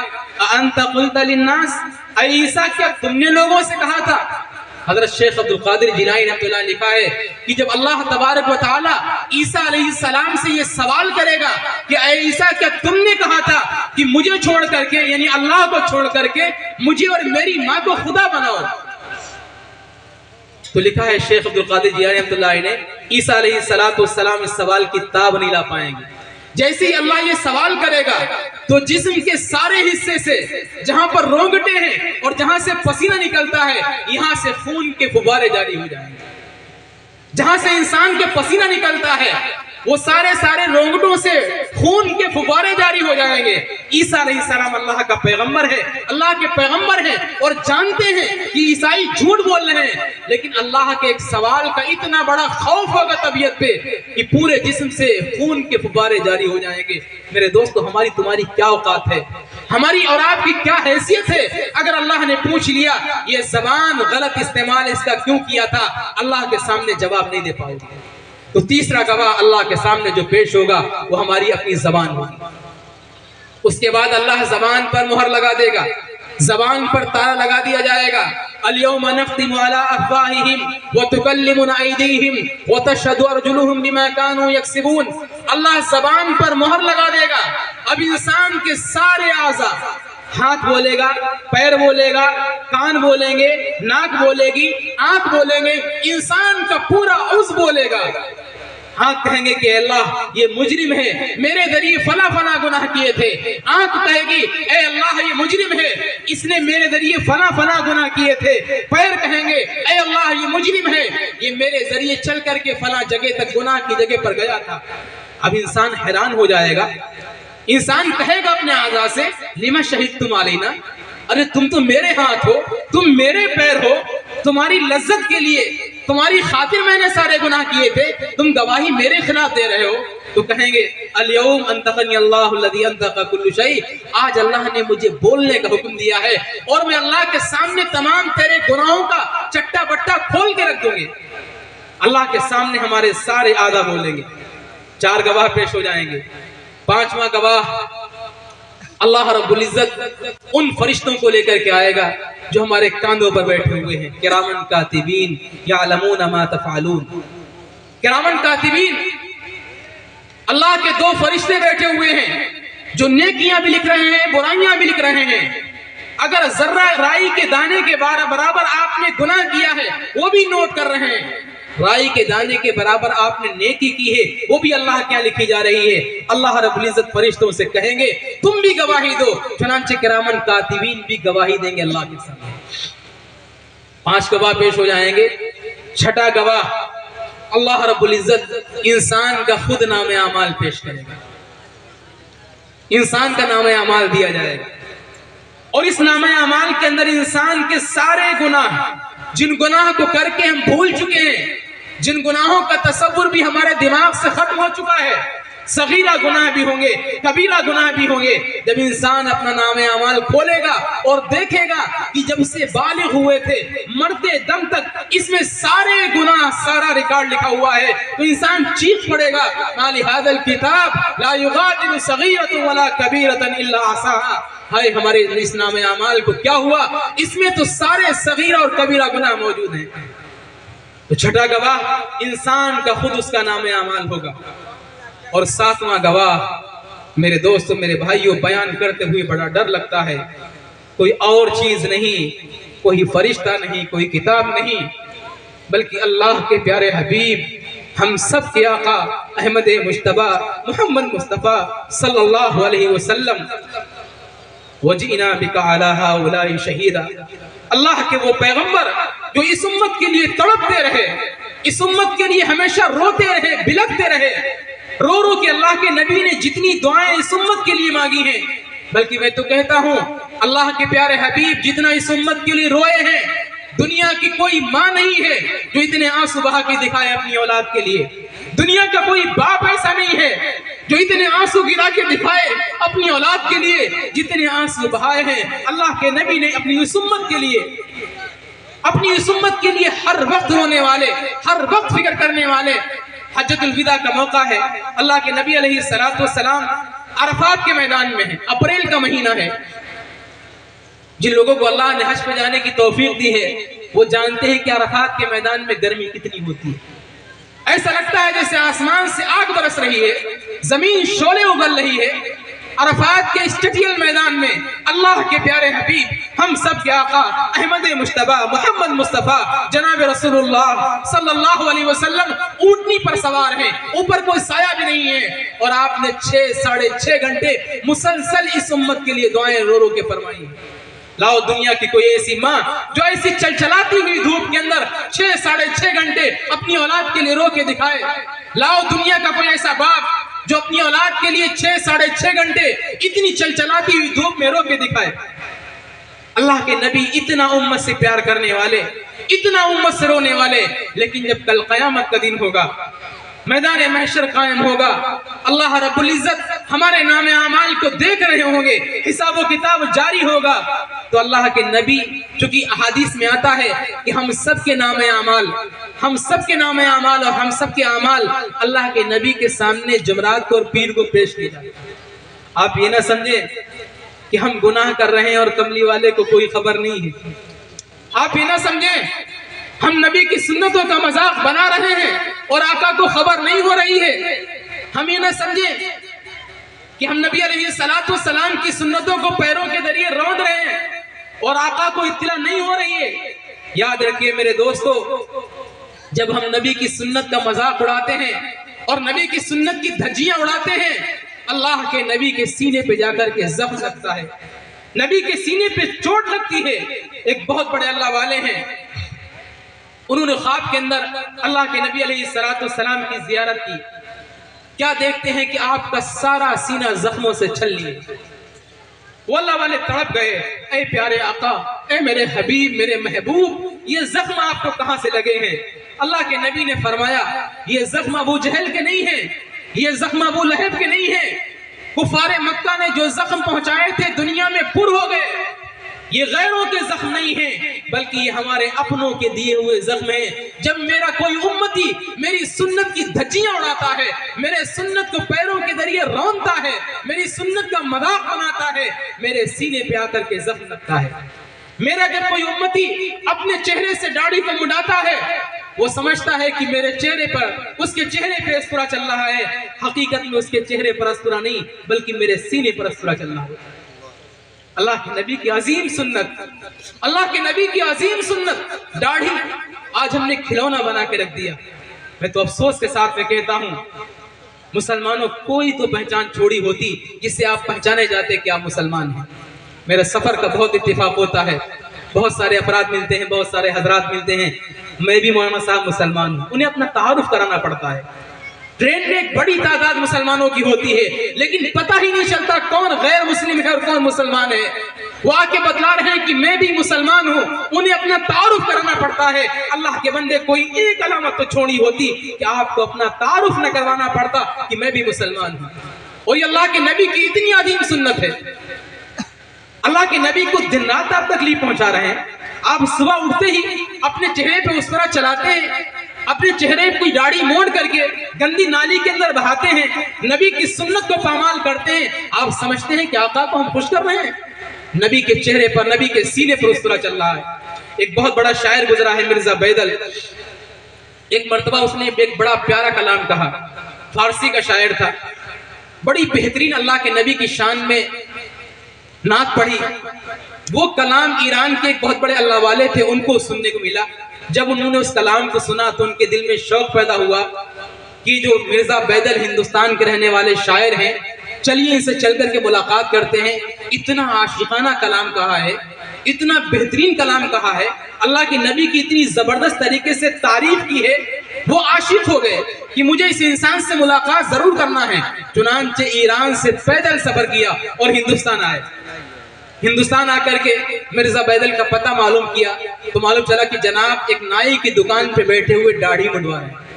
Speaker 2: अंता क़ुल्ता लिन्नास, ऐ ईसा, क्या तुमने लोगों से कहा था? हज़रत शेख अब्दुल कादिर जिलानी रहमतुल्लाह लिखा है कि जब अल्लाह तबारक व तआला ईसा अलैहिस्सलाम से ये सवाल करेगा कि ऐ ईसा, क्या तुमने कहा था कि मुझे छोड़ करके, यानी अल्लाह को छोड़ करके मुझे और मेरी माँ को खुदा बनाओ, तो लिखा है शेख अब्दुल कादिर जिलानी रहमतुल्लाह ने, ईसा अलैहिस्सलाम इस सवाल की ताब नहीं ला पाएंगे। जैसे ही अल्लाह ये सवाल करेगा तो जिस्म के सारे हिस्से से, जहां पर रोंगटे हैं और जहां से पसीना निकलता है, यहां से खून के फुव्वारे जारी हो जाएंगे। जहां से इंसान के पसीना निकलता है वो सारे रोंगटों से खून के फुव्वारे जारी हो जाएंगे। ईसा अलैहिस्सलाम अल्लाह का पैगंबर है, अल्लाह के पैगंबर हैं और जानते हैं कि ईसाई झूठ बोल रहे हैं, लेकिन अल्लाह के एक सवाल का इतना बड़ा खौफ होगा तबीयत पे कि पूरे जिस्म से खून के फुव्वारे जारी हो जाएंगे। मेरे दोस्तों, हमारी तुम्हारी क्या औकात है? हमारी और आपकी क्या हैसियत है? अगर अल्लाह ने पूछ लिया ये जबान गलत इस्तेमाल इसका क्यों किया था, अल्लाह के सामने जवाब नहीं दे पाओगे। तो तीसरा गवाह अल्लाह के सामने जो पेश होगा वो हमारी अपनी जबान होगी। उसके बाद अल्लाह जबान पर मुहर लगा देगा, जबान पर ताला लगा दिया जाएगा। अल-यौमा नख्तिमु अला अफ़वाहिहिम व तुकल्लिमुना अयदीहिम व तशहदु अर्जुलुहुम बिमा कानू यक्सिबून। अल्लाह जबान पर मुहर लगा देगा। अब इंसान के सारे आज़ा, हाथ बोलेगा, पैर बोलेगा, कान बोलेंगे, नाक बोलेगी, आंख बोलेंगे, इंसान का पूरा उज़्व बोलेगा। हाथ कहेंगे कि अल्लाह ये मुजरिम है, मेरे जरिए फला फला गुनाह किए थे। आंख कहेगी ए अल्लाह ये मुजरिम है, इसने मेरे जरिए फला फला गुनाह किए थे। पैर कहेंगे ए अल्लाह ये मुजरिम है, ये मेरे जरिए चल करके फला जगह तक गुनाह की जगह पर गया था। अब इंसान हैरान हो जाएगा। इंसान कहेगा अपने आज़ा से लिमा शहीदतुम अलैना, अरे तुम तो मेरे हाथ हो, तुम मेरे पैर हो, तुम्हारी लज्जत के लिए, तुम्हारी खातिर मैंने सारे गुनाह किए थे, तुम गवाही मेरे खिलाफ दे रहे हो। तो कहेंगे अल-यौम अंतक़नी अल्लाहु अल्लज़ी अंतक़ कुल्ल शै, आज अल्लाह ने मुझे बोलने का हुक्म दिया है और मैं अल्लाह के सामने तमाम तेरे गुनाहों का चट्टा बट्टा खोल के रख दूंगी। अल्लाह के सामने हमारे सारे आदा बोलेंगे। 4 गवाह पेश हो जाएंगे। 5वां गवाह अल्लाह रब्बुल इज्जत उन फरिश्तों को लेकर के आएगा जो हमारे कांधों पर बैठे हुए हैं। किरामन कातिबीन यालमून मा तफअलून। किरामन कातिबीन, अल्लाह के 2 फरिश्ते बैठे हुए हैं जो नेकियां भी लिख रहे हैं, बुराइयां भी लिख रहे हैं। अगर जर्रा राई के दाने के बराबर आपने गुनाह किया है वो भी नोट कर रहे हैं। राई के दाने के बराबर आपने नेकी की है वो भी अल्लाह क्या लिखी जा रही है। अल्लाह रब्बुल इज्जत फरिश्तों से कहेंगे तुम भी गवाही दो, चुनांचे किरामन कातिबीन भी गवाही देंगे अल्लाह के सामने। 5 गवाह पेश हो जाएंगे। 6ठा गवाह अल्लाह रब्बुल इज्जत इंसान का खुद नामे अमाल पेश करेगा। इंसान का नामे अमाल दिया जाएगा और इस नामे अमाल के अंदर इंसान के सारे गुनाह, जिन गुनाह को करके हम भूल चुके हैं, जिन गुनाहों का तसव्वुर भी हमारे दिमाग से खत्म हो चुका है, सगीरा गुनाह भी होंगे, कबीरा गुनाह भी होंगे। जब इंसान अपना नामे अमाल खोलेगा और देखेगा कि जब से बालिग हुए थे मरते दम तक इसमें सारे गुनाह, सारा रिकॉर्ड लिखा हुआ है, तो इंसान चीख पड़ेगा माली हादल किताब ला युगादिरु सगीरतन वला कबीरतन इल्ला अहसाहा। हाय हमारे इस नामे अमाल को क्या हुआ, इसमें तो सारे सगीरा और कबीरा गुनाह मौजूद हैं। तो 6ठा गवाह इंसान का खुद उसका नामे अमाल होगा। और 7वां गवाह मेरे दोस्तों, मेरे भाइयों, बयान करते हुए बड़ा डर लगता है। कोई और चीज नहीं, कोई फरिश्ता नहीं, कोई किताब नहीं, बल्कि अल्लाह के प्यारे हबीब, हम सब के आका अहमद मुश्तबा मोहम्मद मुस्तफ़ा सल्लल्लाहु अलैहि वसल्लम वजीना बिका अला हाउलाई शहीदा। अल्लाह के वो पैगंबर जो इस उम्मत के लिए तड़पते रहे, इस उम्मत के लिए हमेशा रोते रहे, बिलखते रहे, रो रो के अल्लाह के नबी ने जितनी दुआएं इस उम्मत के लिए मांगी हैं, बल्कि मैं तो कहता हूँ अल्लाह के प्यारे हबीब जितना इस उम्मत के लिए रोए हैं, दुनिया की कोई माँ नहीं है जो इतने आंसू बहा के दिखाए अपनी औलाद के लिए। दुनिया का कोई बाप ऐसा नहीं है जो इतने आंसू गिरा के दिखाए अपनी औलाद के लिए जितने आंसू बहाए हैं अल्लाह के नबी ने अपनी इस उम्मत के लिए। अपनी इस उम्मत के लिए हर वक्त रोने वाले, हर वक्त फिक्र करने वाले। हज्जतुल विदा का मौका है, अल्लाह के नबी अलैहिस्सलातु वस्सलाम अरफात के मैदान में है, अप्रैल का महीना है। जिन लोगों को अल्लाह ने हज पे जाने की तौफीक दी है वो जानते हैं कि अरफात के मैदान में गर्मी कितनी होती है। ऐसा लगता है जैसे आसमान से आग बरस रही है, जमीन शोले उगल रही है। अरफात के स्टेडियल मैदान में अल्लाह के प्यारे हबीब, हम सब के आका अहमद मुश्तबा मोहम्मद मुस्तफ़ा जनाब रसूलुल्लाह सल्लल्लाहु अलैहि वसल्लम ऊँटनी पर सवार हैं, ऊपर कोई साया भी नहीं है, और आपने 6-6.5 घंटे मुसलसल इस उम्मत के लिए दुआएं रो रो के फरमाई। लाओ दुनिया की कोई ऐसी माँ जो ऐसी चलचलाती हुई धूप के अंदर 6-6.5 घंटे अपनी औलाद के लिए रो के दिखाए। लाओ दुनिया का कोई ऐसा बाप जो अपनी औलाद के लिए 6-6.5 घंटे इतनी चलचलाती हुई धूप में रो के दिखाए। अल्लाह के नबी इतना उम्मत से प्यार करने वाले, इतना उम्मत से रोने वाले, लेकिन जब कल क़यामत का दिन होगा मैदान महशर कायम होगा, अल्लाह रब्बुल इज्जत हमारे नामे आमाल को देख रहे होंगे, हिसाब व किताब जारी होगा। तो अल्लाह के नबी, चूंकि अहादीस में आता है कि हम सब के नामे आमाल और हम सब के आमाल अल्लाह के नबी के सामने जुमरात को और पीर को पेश किया जाए। आप ये ना समझे कि हम गुनाह कर रहे हैं और कमली वाले को कोई खबर नहीं है। आप ये ना समझे हम नबी की सुन्नतों का मजाक बना रहे हैं और आका को खबर नहीं हो रही है। हम ये ना समझे कि हम नबी अलैहिस्सलातु वस्सलाम की सुन्नतों को पैरों के जरिए रौंद रहे हैं और आका को इत्तला नहीं हो रही है। याद रखिए मेरे दोस्तों, जब हम नबी की सुन्नत का मजाक उड़ाते हैं और नबी की सुन्नत की धज्जियां उड़ाते हैं, अल्लाह के नबी के सीने पे जाकर के जख्म लगता है, नबी के सीने पे चोट लगती है। एक बहुत बड़े अल्लाह वाले हैं, उन्होंने ख्वाब के अंदर अल्लाह के नबी अलैहिस्सलातु वस्सलाम की जियारत की। क्या देखते हैं कि आपका सारा सीना जख्मों से छल लिए। वो अल्लाह वाले तड़प गए, ऐ प्यारे आका, ऐ मेरे हबीब, मेरे महबूब, ये जख्म आपको कहां से लगे हैं? अल्लाह के नबी ने फरमाया, ये जख्म अबू जहल के नहीं है, ये जख्म अबू लहब के नहीं है। कुफारे मक्का ने जो जख्म पहुंचाए थे दुनिया में पुर हो गए। ये गैरों के जख्म नहीं है, बल्कि ये हमारे अपनों के दिए हुए जख्म हैं। जब मेरा कोई उम्मती मेरी सुन्नत की धज्जियां उड़ाता है, मेरे सुन्नत को पैरों के जरिए रौंदता है, मेरी सुन्नत का मजाक बनाता है, मेरे सीने पे आकर के जख्म लगता है। मेरा जब कोई उम्मती अपने चेहरे से दाढ़ी को मुड़ाता है, वो समझता है कि मेरे चेहरे पर, उसके चेहरे पे अस्तूरा चल रहा है। हकीकत में उसके चेहरे पर अस्तूरा नहीं, बल्कि मेरे सीने पर अस्तूरा चल रहा है। अल्लाह के नबी की अजीम सुन्नत, अल्लाह के नबी की अजीम सुन्नत, दाढ़ी आज हमने खिलौना बना के रख दिया। मैं तो अफसोस के साथ में कहता हूँ, मुसलमानों, कोई तो पहचान छोड़ी होती जिससे आप पहचाने जाते कि आप मुसलमान हैं। मेरा सफर का बहुत इत्तेफाक होता है, बहुत सारे अफराद मिलते हैं, बहुत सारे हजरात मिलते हैं। मैं भी मौलाना साहब मुसलमान हूँ, उन्हें अपना तारुफ कराना पड़ता है। ट्रेन में एक बड़ी तादाद मुसलमानों की होती है, लेकिन पता ही नहीं चलता कौन गैर मुस्लिम है और कौन मुसलमान है। वो आके बतला रहे हैं कि मैं भी मुसलमान हूँ, उन्हें अपना तारुफ करना पड़ता है। अल्लाह के बंदे, कोई एक अलामत तो छोड़ी होती कि आपको अपना तारुफ न करवाना पड़ता कि मैं भी मुसलमान हूँ। और ये अल्लाह के नबी की इतनी अजीम सुन्नत है। अल्लाह के नबी को दिन रात आप तकलीफ पहुंचा रहे हैं। आप सुबह उठते ही अपने चेहरे पे उस तरह चलाते हैं, अपने चेहरे पे कोई दाढ़ी मोड़ करके गंदी नाली के अंदर बहाते हैं, नबी की सुन्नत को पामाल करते हैं। आप समझते हैं कि आका को हम खुश कर रहे हैं? नबी के चेहरे पर, नबी के सीने पर उस तरह चल रहा है। एक बहुत बड़ा शायर गुजरा है, मिर्जा बैदल। एक मर्तबा उसने एक बड़ा प्यारा कलाम कहा, फारसी का शायर था, बड़ी बेहतरीन अल्लाह के नबी की शान में नात पढ़ी। वो कलाम ईरान के एक बहुत बड़े अल्लाह वाले थे, उनको सुनने को मिला। जब उन्होंने उस कलाम को सुना तो उनके दिल में शौक पैदा हुआ कि जो मिर्जा बैदल हिंदुस्तान के रहने वाले शायर हैं, चलिए इनसे चल करके मुलाकात करते हैं। इतना आशिकाना कलाम कहा है, इतना बेहतरीन कलाम कहा है, अल्लाह के नबी की इतनी जबरदस्त तरीके से तारीफ की है। वो आशिक हो गए कि मुझे इस इंसान से मुलाकात जरूर करना है। चुनांचे ईरान से पैदल सफर किया और हिंदुस्तान आए। हिंदुस्तान आकर के मिर्जा बैदल का पता मालूम किया तो मालूम चला कि जनाब एक नाई की दुकान पे बैठे हुए दाढ़ी मुंडवा रहे हैं।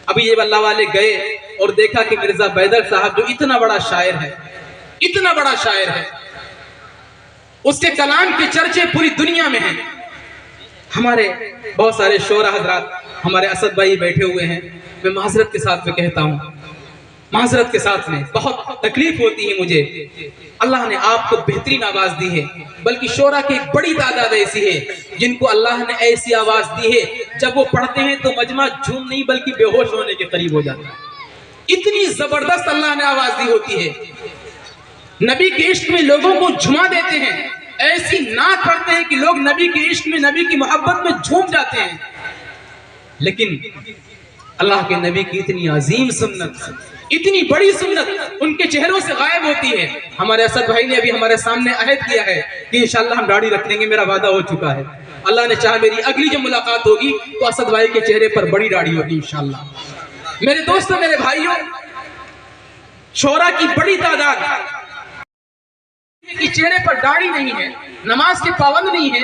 Speaker 2: अभी ये अल्लाह वाले गए और देखा कि मिर्जा बैदल साहब जो इतना बड़ा शायर है, इतना बड़ा शायर है, उसके कलाम के चर्चे पूरी दुनिया में हैं। हमारे बहुत सारे शोरा हजरात, हमारे असद भाई बैठे हुए हैं। मैं माजरत के साथ में कहता हूँ, माजरत के साथ में बहुत तकलीफ होती है मुझे। अल्लाह ने आपको बेहतरीन आवाज दी है, बल्कि शोरा की एक बड़ी तादाद ऐसी है जिनको अल्लाह ने ऐसी आवाज दी है, जब वो पढ़ते हैं तो मजमा झूम नहीं बल्कि बेहोश होने के करीब हो जाता है। इतनी जबरदस्त अल्लाह ने आवाज दी होती है। नबी के इश्क में लोगों को झुमा देते हैं, ऐसी नात पढ़ते हैं कि लोग नबी के इश्क में, नबी की मोहब्बत में झूम जाते हैं। लेकिन अल्लाह के नबी की इतनी अजीम सुन्नत, इतनी बड़ी सुन्नत उनके चेहरों से गायब होती है। हमारे असद भाई ने अभी हमारे सामने अहद किया है कि इंशाअल्लाह हम दाढ़ी रख लेंगे, मेरा वादा हो चुका है। अल्लाह ने चाहा मेरी अगली जब मुलाकात होगी तो असद भाई के चेहरे पर बड़ी दाढ़ी होगी इंशाअल्लाह। मेरे दोस्तों, मेरे भाइयों, शोरा की बड़ी तादाद की चेहरे पर दाढ़ी नहीं है, नमाज के पाबंद नहीं है,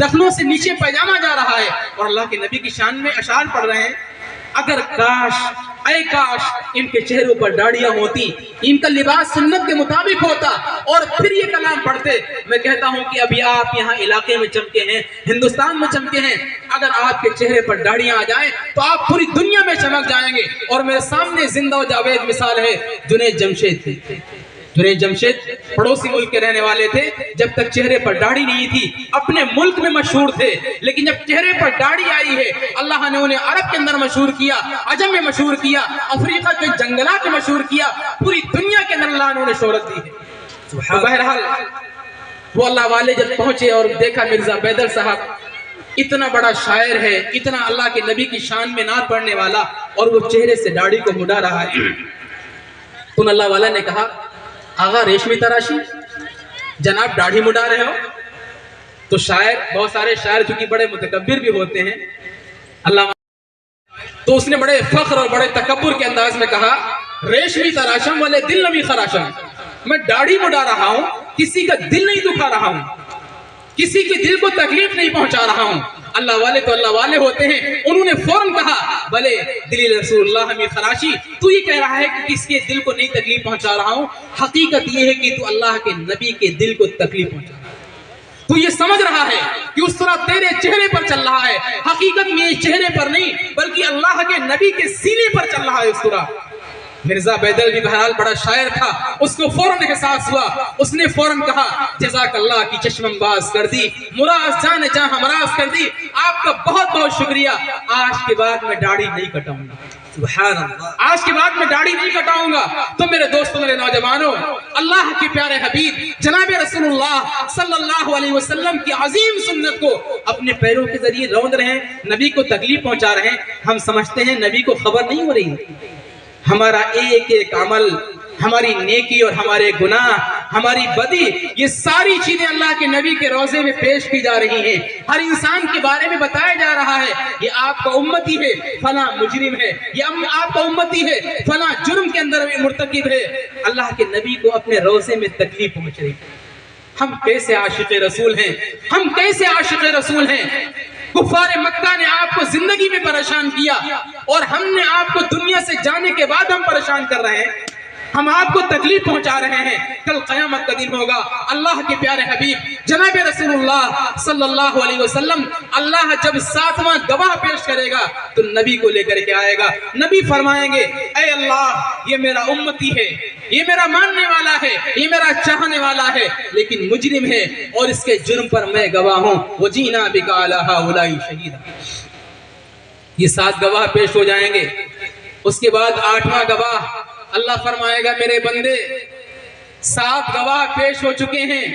Speaker 2: दखलों से नीचे पैजामा जा रहा है और अल्लाह के नबी की शान में अशार पढ़ रहे हैं। अगर काश ऐ काश इनके चेहरों पर दाढ़ियां होती, इनका लिबास सुन्नत के मुताबिक होता और फिर ये कलाम पढ़ते। मैं कहता हूं कि अभी आप यहाँ इलाके में चमके हैं, हिंदुस्तान में चमके हैं, अगर आपके चेहरे पर दाढ़ियां आ जाएं तो आप पूरी दुनिया में चमक जाएंगे। और मेरे सामने जिंदा और जावेद मिसाल है जुनैद जमशेद थे। जुनैद जमशेद पड़ोसी मुल्क के रहने वाले थे। जब तक चेहरे पर दाढ़ी नहीं थी अपने मुल्क में मशहूर थे, लेकिन जब चेहरे पर दाढ़ी आई है अल्लाह ने उन्हें अरब के अंदर मशहूर किया, अजम में मशहूर किया, अफ्रीका के जंगलात में मशहूर किया, पूरी दुनिया के अंदर अल्लाह ने उन्हें शोहरत दी है। तो बहरहाल वो अल्लाह वाले जब पहुंचे और देखा मिर्जा बैदर साहब इतना बड़ा शायर है, इतना अल्लाह के नबी की शान में नात पढ़ने वाला, और वो चेहरे से दाढ़ी को मुड़ा रहा है, तो अल्लाह वाला ने कहा, आगा रेशमी तराशी, जनाब दाढ़ी मुड़ा रहे हो? तो शायर, बहुत सारे शायर चूंकि बड़े मुतकब्बिर भी होते हैं अल्लाह, तो उसने बड़े फख्र और बड़े तकब्बुर के अंदाज में कहा, रेशमी तराशम वाले दिल नबी खराशम, मैं दाढ़ी मुड़ा रहा हूं, किसी का दिल नहीं दुखा रहा हूं, किसी के दिल को तकलीफ नहीं पहुंचा रहा हूं। अल्लाह वाले तो अल्लाह वाले होते हैं। उन्होंने फौरन कहा, भले दिली रसूलुल्लाह हमी खराशी, तू ये कह रहा है कि किसके दिल को नहीं तकलीफ पहुंचा रहा हूं, हकीकत ये है कि तू अल्लाह के नबी के दिल को तकलीफ पहुंचा रहा है। तू ये समझ रहा है कि उस तरह तेरे चेहरे पर चल रहा है, हकीकत में चेहरे पर नहीं बल्कि अल्लाह के नबी के सीने पर चल रहा है उस तरह। मिर्जा बैदल भी बहरहाल बड़ा शायर था, उसको फौरन एहसास हुआ, उसने फौरन कहा, जज़ाकल्लाह की चश्मंबाज कर दी, मुराज जान जहां मराज कर दी, आपका बहुत बहुत शुक्रिया। आज के बाद मैं दाढ़ी नहीं कटाऊंगा, सुभान अल्लाह, आज के बाद मैं दाढ़ी नहीं कटाऊंगा। तो मेरे दोस्तों, मेरे नौजवानों, अल्लाह के प्यारे हबीब जनाब रसूलुल्लाह सल्लल्लाहु अलैहि वसल्लम की अजीम सुन्नत को अपने पैरों के जरिए रौंद रहे हैं, नबी को तकलीफ पहुंचा रहे हैं। हम समझते हैं नबी को खबर नहीं हो रही, हमारा एक एक अमल, हमारी नेकी और हमारे गुनाह, हमारी बदी, ये सारी चीजें अल्लाह के नबी के रोजे में पेश की जा रही हैं। हर इंसान के बारे में बताया जा रहा है, ये आपका उम्मती है, फला मुजरिम है, ये आपका उम्मती है, फला जुर्म के अंदर मुर्तकिब है। अल्लाह के नबी को अपने रोजे में तकलीफ पहुंच रही है। हम कैसे आशिक़ रसूल हैं, हम कैसे आशिक़ रसूल हैं। कुफार मक्का ने आपको जिंदगी में परेशान किया और हमने आपको दुनिया से जाने के बाद हम परेशान कर रहे हैं, हम आपको तकलीफ पहुंचा रहे हैं। कल क़यामत का दिन होगा, अल्लाह के प्यारे हबीब जनाब रसूलुल्लाह सल्लल्लाहु अलैहि वसल्लम, अल्लाह जब 7वां गवाह पेश करेगा तो नबी को लेकर के आएगा। नबी फरमाएंगे, ऐ अल्लाह, ये मेरा उम्मती है, ये मेरा मानने वाला है, ये मेरा चाहने वाला है, लेकिन मुजरिम है और इसके जुर्म पर मैं गवाह हूं। वजीना बिका अला हाउलाई शहीदा। ये 7 गवाह पेश हो जाएंगे। उसके बाद 8वां गवाह, अल्लाह फरमाएगा, मेरे बंदे 7 गवाह पेश हो चुके हैं,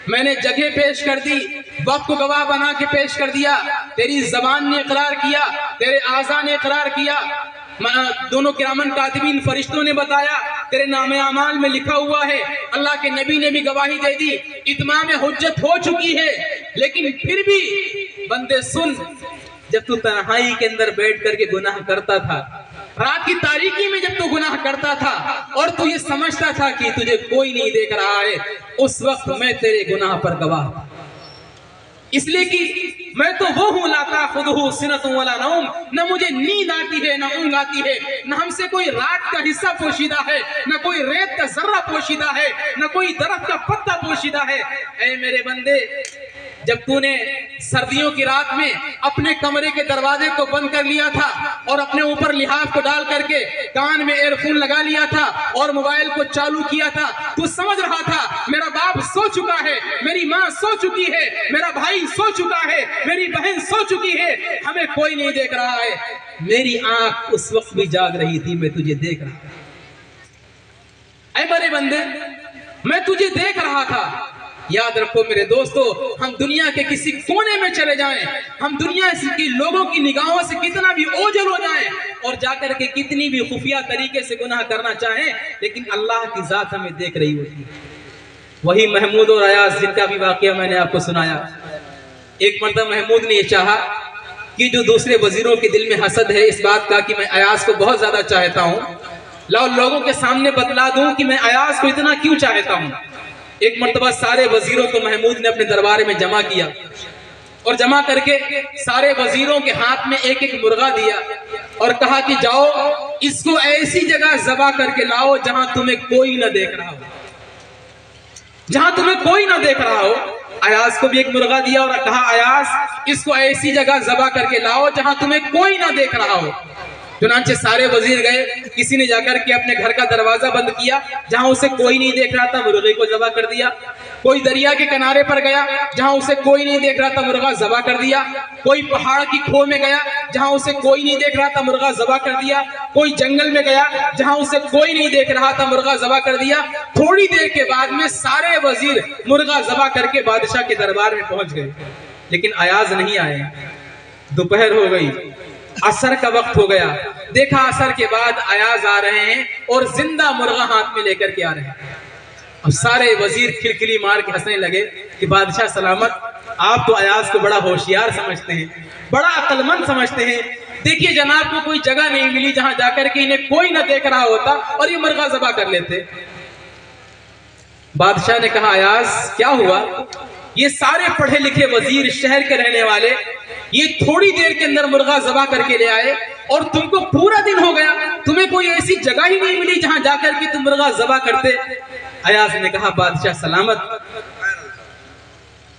Speaker 2: मैंने जगह पेश कर दी, वक्त को गवाह बना के पेश कर दिया, तेरी जबान ने इकरार किया, तेरे आज़ा ने इकरार किया, दोनों किरामन कातिबीन फरिश्तों ने बताया, तेरे नामे अमाल में लिखा हुआ है, अल्लाह के नबी ने भी गवाही दे दी, इत्माम हुज्जत हो चुकी है। लेकिन फिर भी बंदे सुन, जब तू तन्हाई के अंदर बैठ करके गुनाह करता था, रात की तारीकी में जब तू गुनाह करता था और तू ये समझता था कि तुझे कोई नहीं देख रहा है, उस वक्त मैं तेरे गुनाह पर गवाह, इसलिए कि मैं तो वो हूँ लाता खुदहू सिनतुन वला नौम, न मुझे नींद आती है न ऊँघ आती है, न हमसे कोई रात का हिस्सा पोशीदा है, न कोई रेत का जर्रा पोशीदा है, न कोई दरख्त का पत्ता पोशीदा है। ऐ मेरे बंदे, जब तूने सर्दियों की रात में अपने कमरे के दरवाजे को बंद कर लिया था और अपने ऊपर लिहाफ को डाल करके कान में एयरफोन लगा लिया था और मोबाइल को चालू किया था, तू समझ रहा था मेरा बाप सो चुका है, मेरी माँ सो चुकी है, मेरा भाई सो चुका है, मेरी बहन सो चुकी है, हमें कोई नहीं देख रहा है। मेरी आंख उस वक्त भी जाग रही थी, मैं तुझे देख रहा था। ऐ मेरे बंदे, मैं तुझे देख रहा था। याद रखो मेरे दोस्तों, हम दुनिया के किसी कोने में चले जाएं, हम दुनिया की लोगों की निगाहों से कितना भी ओझल हो जाएं और जाकर के कितनी भी खुफिया तरीके से गुनाह करना चाहें, लेकिन अल्लाह की जात हमें देख रही होती है। वही महमूद और अयाज जिनका भी वाकया मैंने आपको सुनाया, एक मर्तबा महमूद ने यह चाहा कि जो दूसरे वजीरों के दिल में हसद है इस बात का कि मैं अयाज को बहुत ज्यादा चाहता हूँ, लोगों के सामने बतला दूं कि मैं अयाज को इतना क्यों चाहता हूँ। एक मर्तबा सारे वजीरों को महमूद ने अपने दरबार में जमा किया और जमा करके सारे वजीरों के हाथ में एक एक मुर्गा दिया और कहा कि जाओ इसको ऐसी जगह ज़बा करके लाओ जहां तुम्हें कोई ना देख रहा हो, जहां तुम्हें कोई ना देख रहा हो। अयाज को भी एक मुर्गा दिया और कहा अयाज इसको ऐसी जगह ज़बा करके लाओ जहां तुम्हें कोई ना देख रहा हो। चुनांचे सारे वजीर गए, किसी ने जाकर के अपने घर का दरवाजा बंद किया, जहां उसे कोई नहीं देख रहा था मुर्गे को ज़बा कर दिया। कोई दरिया के किनारे पर गया, जहां उसे कोई नहीं देख रहा था मुर्गा ज़बा कर दिया। कोई पहाड़ की खो में गया, जहां उसे कोई नहीं देख रहा था मुर्गा ज़बा कर दिया। कोई जंगल में गया, जहां उसे कोई नहीं देख रहा था मुर्गा ज़बा कर दिया। थोड़ी देर के बाद में सारे वजीर मुर्गा ज़बा करके बादशाह के दरबार में पहुंच गए, लेकिन अयाज नहीं आए। दोपहर हो गई, असर का वक्त हो गया। देखा असर के बाद अयाज आ रहे हैं और जिंदा मुर्गा हाथ में लेकर के आ रहे हैं। अब सारे वजीर खिलखिली मार के हंसने लगे कि बादशाह सलामत, आप तो अयाज को बड़ा होशियार समझते हैं, बड़ा अक्लमंद समझते हैं। देखिए जनाब को कोई जगह नहीं मिली जहां जाकर के इन्हें कोई ना देख रहा होता और ये मुर्गा ज़बा कर लेते। बादशाह ने कहा अयाज क्या हुआ? ये सारे पढ़े लिखे वजीर शहर के रहने वाले ये थोड़ी देर के अंदर मुर्गा ज़बा करके ले आए और तुमको पूरा दिन हो गया, तुम्हें कोई ऐसी जगह ही नहीं मिली जहां जाकर के तुम मुर्गा ज़बा करते। अयाज ने कहा बादशाह सलामत,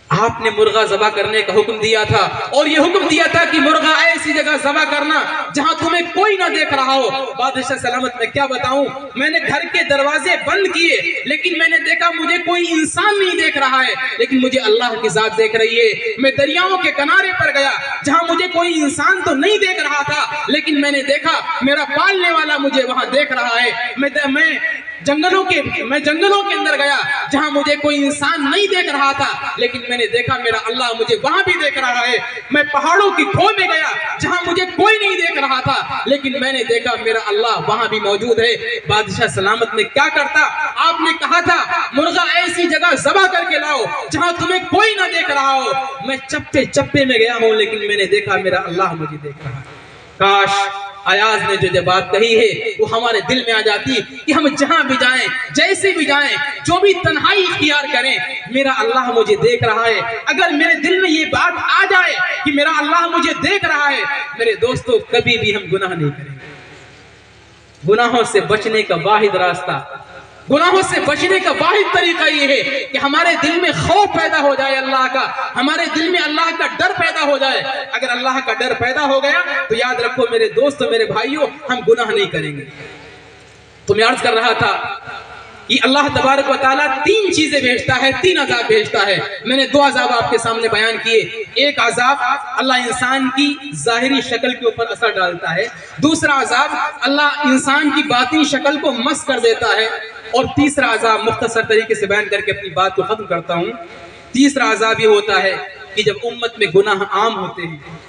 Speaker 2: आपने मुर्गा ज़बा करने का हुक्म दिया था और ये हुक्म दिया था कि मुर्गा ऐसी जगह ज़बा करना जहां तुम्हें कोई ना देख रहा हो। बादशाह सलामत मैं क्या बताऊं, मैंने घर के दरवाजे बंद किए लेकिन मैंने देखा मुझे कोई इंसान नहीं देख रहा है, लेकिन मुझे अल्लाह की जात देख रही है। मैं दरियाओं के किनारे पर गया जहां मुझे कोई इंसान तो नहीं देख रहा था, लेकिन मैंने देखा मेरा पालने वाला मुझे वहां देख रहा है। मैं जंगलों के अंदर गया जहां मुझे कोई इंसान नहीं देख रहा था, लेकिन मैंने देखा मेरा अल्लाह मुझे वहां भी देख रहा है। मैं पहाड़ों की खो में गया जहां मुझे कोई नहीं देख रहा था, लेकिन मैंने देखा मेरा अल्लाह वहां भी मौजूद है। बादशाह सलामत में क्या करता, आपने कहा था मुर्गा ऐसी जगह ज़बा करके लाओ जहां तुम्हें कोई ना देख रहा हो। मैं चप्पे चप्पे में गया हूं लेकिन मैंने देखा मेरा अल्लाह मुझे देख रहा है। काश अयाज ने जो बात कही है वो हमारे दिल में आ जाती कि हम जहां भी जाएं, जैसे भी जाएं, जो भी तन्हाई इख्तियार करें, मेरा अल्लाह मुझे देख रहा है। अगर मेरे दिल में ये बात आ जाए कि मेरा अल्लाह मुझे देख रहा है, मेरे दोस्तों कभी भी हम गुनाह नहीं करेंगे। गुनाहों से बचने का वाहिद रास्ता, गुनाहों से बचने का वाहिद तरीका ये है कि हमारे दिल में खौफ पैदा हो जाए अल्लाह का, हमारे दिल में अल्लाह का डर पैदा हो जाए। अगर अल्लाह का डर पैदा हो गया तो याद रखो मेरे दोस्तों, मेरे भाइयों, हम गुनाह नहीं करेंगे। तो मैं अर्ज कर रहा था कि अल्लाह तबारक व तआला तीन चीजें भेजता है, तीन अजाब भेजता है। मैंने दो अजाब आपके सामने बयान किए। एक अजाब अल्लाह इंसान की जाहिरी शक्ल के ऊपर असर डालता है, दूसरा अजाब अल्लाह इंसान की बातिनी शक्ल को मस कर देता है, और तीसरा अजाब मुख्तसर तरीके से बयान करके अपनी बात को खत्म करता हूं। तीसरा अजाब ये होता है कि जब उम्मत में गुनाह आम होते हैं,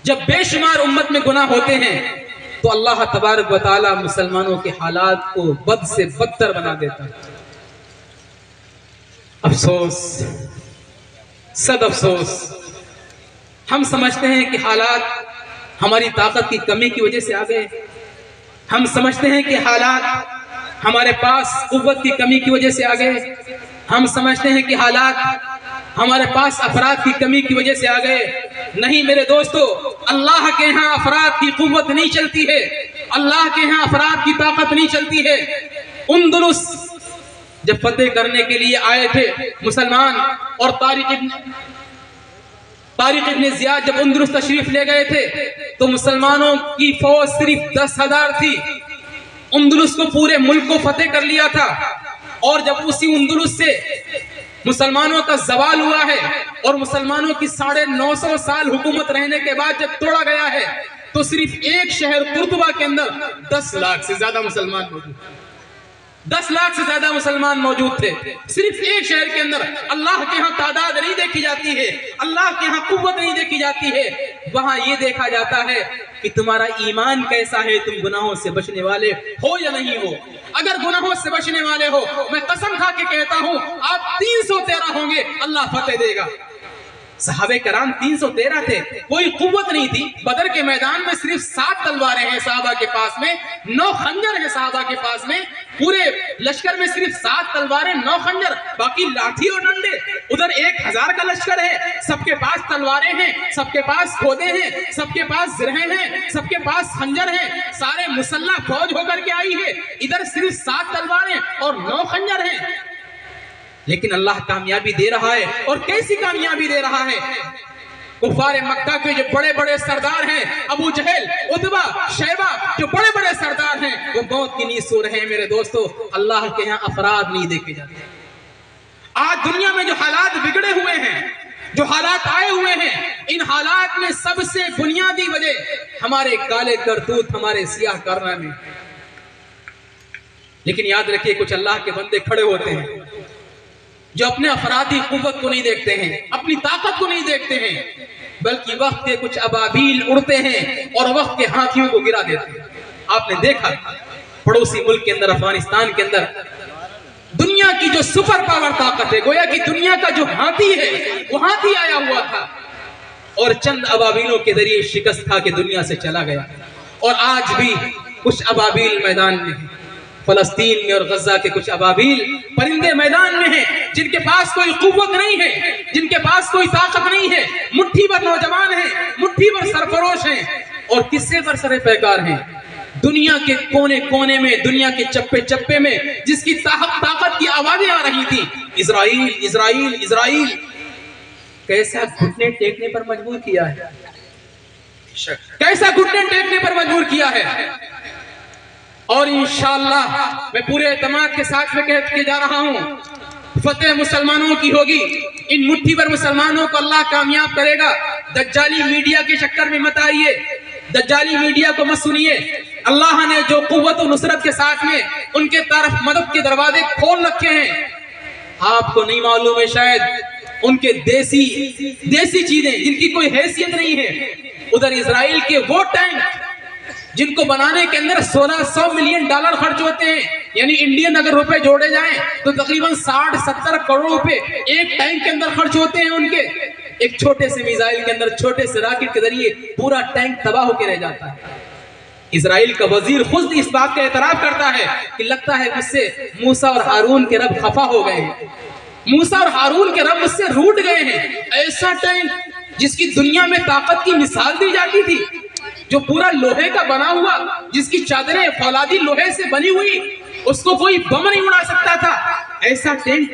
Speaker 2: जब बेशुमार उम्मत में गुनाह होते हैं, तो अल्लाह तबारक व तआला मुसलमानों के हालात को बद से बदतर बना देता है। अफसोस, सद अफसोस, हम समझते हैं कि हालात हमारी ताकत की कमी की वजह से आ गए। हम समझते हैं कि हालात हमारे पास कुव्वत की कमी की वजह से आ गए। हम समझते हैं कि हालात हमारे पास अफराद की कमी की वजह से आ गए। नहीं मेरे दोस्तों, अल्लाह के यहाँ अफराद की कुव्वत नहीं चलती है, अल्लाह के यहाँ अफराद की ताकत नहीं चलती है। उंदुलुस जब फतेह करने के लिए आए थे मुसलमान, और तारिक इब्न ज़ियाद जब उंदुलुस तशरीफ ले गए थे, तो मुसलमानों की फौज सिर्फ 10,000 थी। उंदुलुस को पूरे मुल्क को फतेह कर लिया था, और जब उसी उंदुलुस से मुसलमानों का जवाल हुआ है और मुसलमानों की 950 साल हुकूमत रहने के बाद जब तोड़ा गया है, तो सिर्फ एक शहर कुर्तुबा के अंदर 10 लाख से ज्यादा मुसलमान मौजूद, 10 लाख से ज्यादा मुसलमान मौजूद थे सिर्फ एक शहर के अंदर। अल्लाह के यहाँ तादाद नहीं देखी जाती है, अल्लाह के यहाँ कुव्वत नहीं देखी जाती है, वहां ये देखा जाता है कि तुम्हारा ईमान कैसा है, तुम गुनाहों से बचने वाले हो या नहीं हो। अगर गुनाहों से बचने वाले हो, मैं कसम खा के कहता हूं आप 313 होंगे, अल्लाह फतेह देगा। सहाबे कराम 313 थे, कोई कुव्वत नहीं थी। बदर के मैदान में सिर्फ 7 तलवारें हैं साहबा के पास में, 9 खंजर है साहबा के पास में। पूरे लश्कर में सिर्फ 7 तलवारें, 9 खंजर, बाकी लाठी और डंडे। उधर 1000 का लश्कर है, सबके पास तलवारें हैं, सबके पास खोदे हैं, सबके पास जिरहे हैं, सबके पास खंजर हैं, सारे मुसल्ला फौज होकर के आई है। इधर सिर्फ 7 तलवारें और 9 खंजर हैं, लेकिन अल्लाह कामयाबी दे रहा है। और कैसी कामयाबी दे रहा है? कुफार मक्का के जो बड़े बड़े सरदार हैं, अबू जहल, उतबा, शैबा, जो बड़े बड़े सरदार हैं, वो मौत की नींद सो रहे हैं। मेरे दोस्तों, अल्लाह के यहाँ अफराद नहीं देखे जाते। आज दुनिया में जो हालात बिगड़े हुए हैं, जो हालात आए हुए हैं, इन हालात में सबसे बुनियादी वजह हमारे काले करतूत, हमारे सियाह कारनामे। लेकिन याद रखिए, कुछ अल्लाह के बंदे खड़े होते हैं जो अपने अफरादी कुव्वत को नहीं देखते हैं, अपनी ताकत को नहीं देखते हैं, बल्कि वक्त के कुछ अबाबील उड़ते हैं और वक्त के हाथियों को गिरा देते हैं। आपने देखा पड़ोसी मुल्क के अंदर, अफगानिस्तान के अंदर, दुनिया की जो सुपर पावर ताकत है, गोया कि दुनिया का जो हाथी है, वो हाथी आया हुआ था और चंद अबाबीलों के जरिए शिकस्त खा के दुनिया से चला गया। और आज भी कुछ अबाबील मैदान में है, फलस्तीन में और गजा के कुछ अबाबील परिंदे मैदान में हैं, जिनके पास कोई कुव्वत नहीं है, जिनके पास कोई ताकत नहीं है। मुट्ठी भर नौजवान हैं, मुट्ठी भर सरफरोश हैं, और किससे बरसरे पैकार हैं। दुनिया के कोने कोने में, दुनिया के चप्पे चप्पे में जिसकी ताकत की आवाजें आ रही थी, इजराइल इजराइल इजराइल, कैसा घुटने टेकने पर मजबूर किया है, कैसा घुटने टेकने पर मजबूर किया है। और इंशाअल्लाह मैं पूरे एतमाद के साथ में कह के जा रहा हूं, फतेह मुसलमानों की होगी। इन मुट्ठी भर मुसलमानों को अल्लाह कामयाब करेगा। दज्जाली मीडिया के चक्कर में मत आइए, दज्जाली मीडिया को मत सुनिए। अल्लाह ने जो कुव्वत और नुसरत के साथ में उनके तरफ मदद के दरवाजे खोल रखे हैं, आपको नहीं मालूम है शायद। उनके देसी चीजें जिनकी कोई हैसियत नहीं है, उधर इजराइल के वो टैंक जिनको बनाने के अंदर $1600 मिलियन खर्च होते हैं, यानी इंडियन अगर रुपए जोड़े जाएं तो तकरीबन 60-70 करोड़ रुपए एक टैंक के अंदर खर्च होते हैं उनके। एक छोटे से मिसाइल के अंदर, छोटे से रॉकेट के जरिए पूरा टैंक तबाह होकर रह जाता है। इजराइल का वजीर खुद इस बात का एतराफ करता है कि लगता है मुझसे मूसा और हारून के रब खफा हो गए हैं, मूसा और हारून के रब मुझसे रूठ गए हैं। ऐसा टैंक जिसकी दुनिया में ताकत की मिसाल दी जाती थी, जो पूरा लोहे का बना हुआ, जिसकी चादरें फौलादी लोहे से बनी हुई, उसको कोई बम नहीं उड़ा सकता था। ऐसा टैंक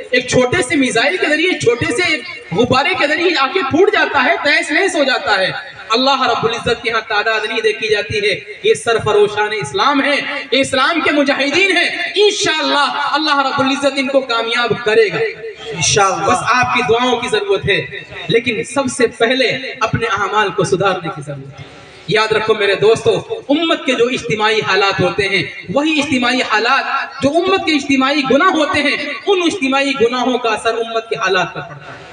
Speaker 2: एक छोटे से मिसाइल के जरिए, छोटे से एक गुब्बारे के जरिए आके फूट जाता है, तहस नहस हो जाता है। अल्लाह रब्बुल इज्जत के यहाँ तादाद नहीं देखी जाती है। ये सरफरोशान इस्लाम है, ये इस्लाम के मुजाहिदीन हैं। इंशाअल्लाह अल्लाह रब्बुल इज्जत इनको कामयाब करेगा इंशाअल्लाह। बस आपकी दुआओं की जरूरत है, लेकिन सबसे पहले अपने अमाल को सुधारने की जरूरत है। याद रखो मेरे दोस्तों, उम्मत के जो इज्तिमाई हालात होते हैं, वही इज्तिमाई हालात जो उम्मत के इज्तिमाई गुनाह होते हैं, उन इज्तिमाई गुनाहों का असर उम्मत के हालात पर पड़ता है।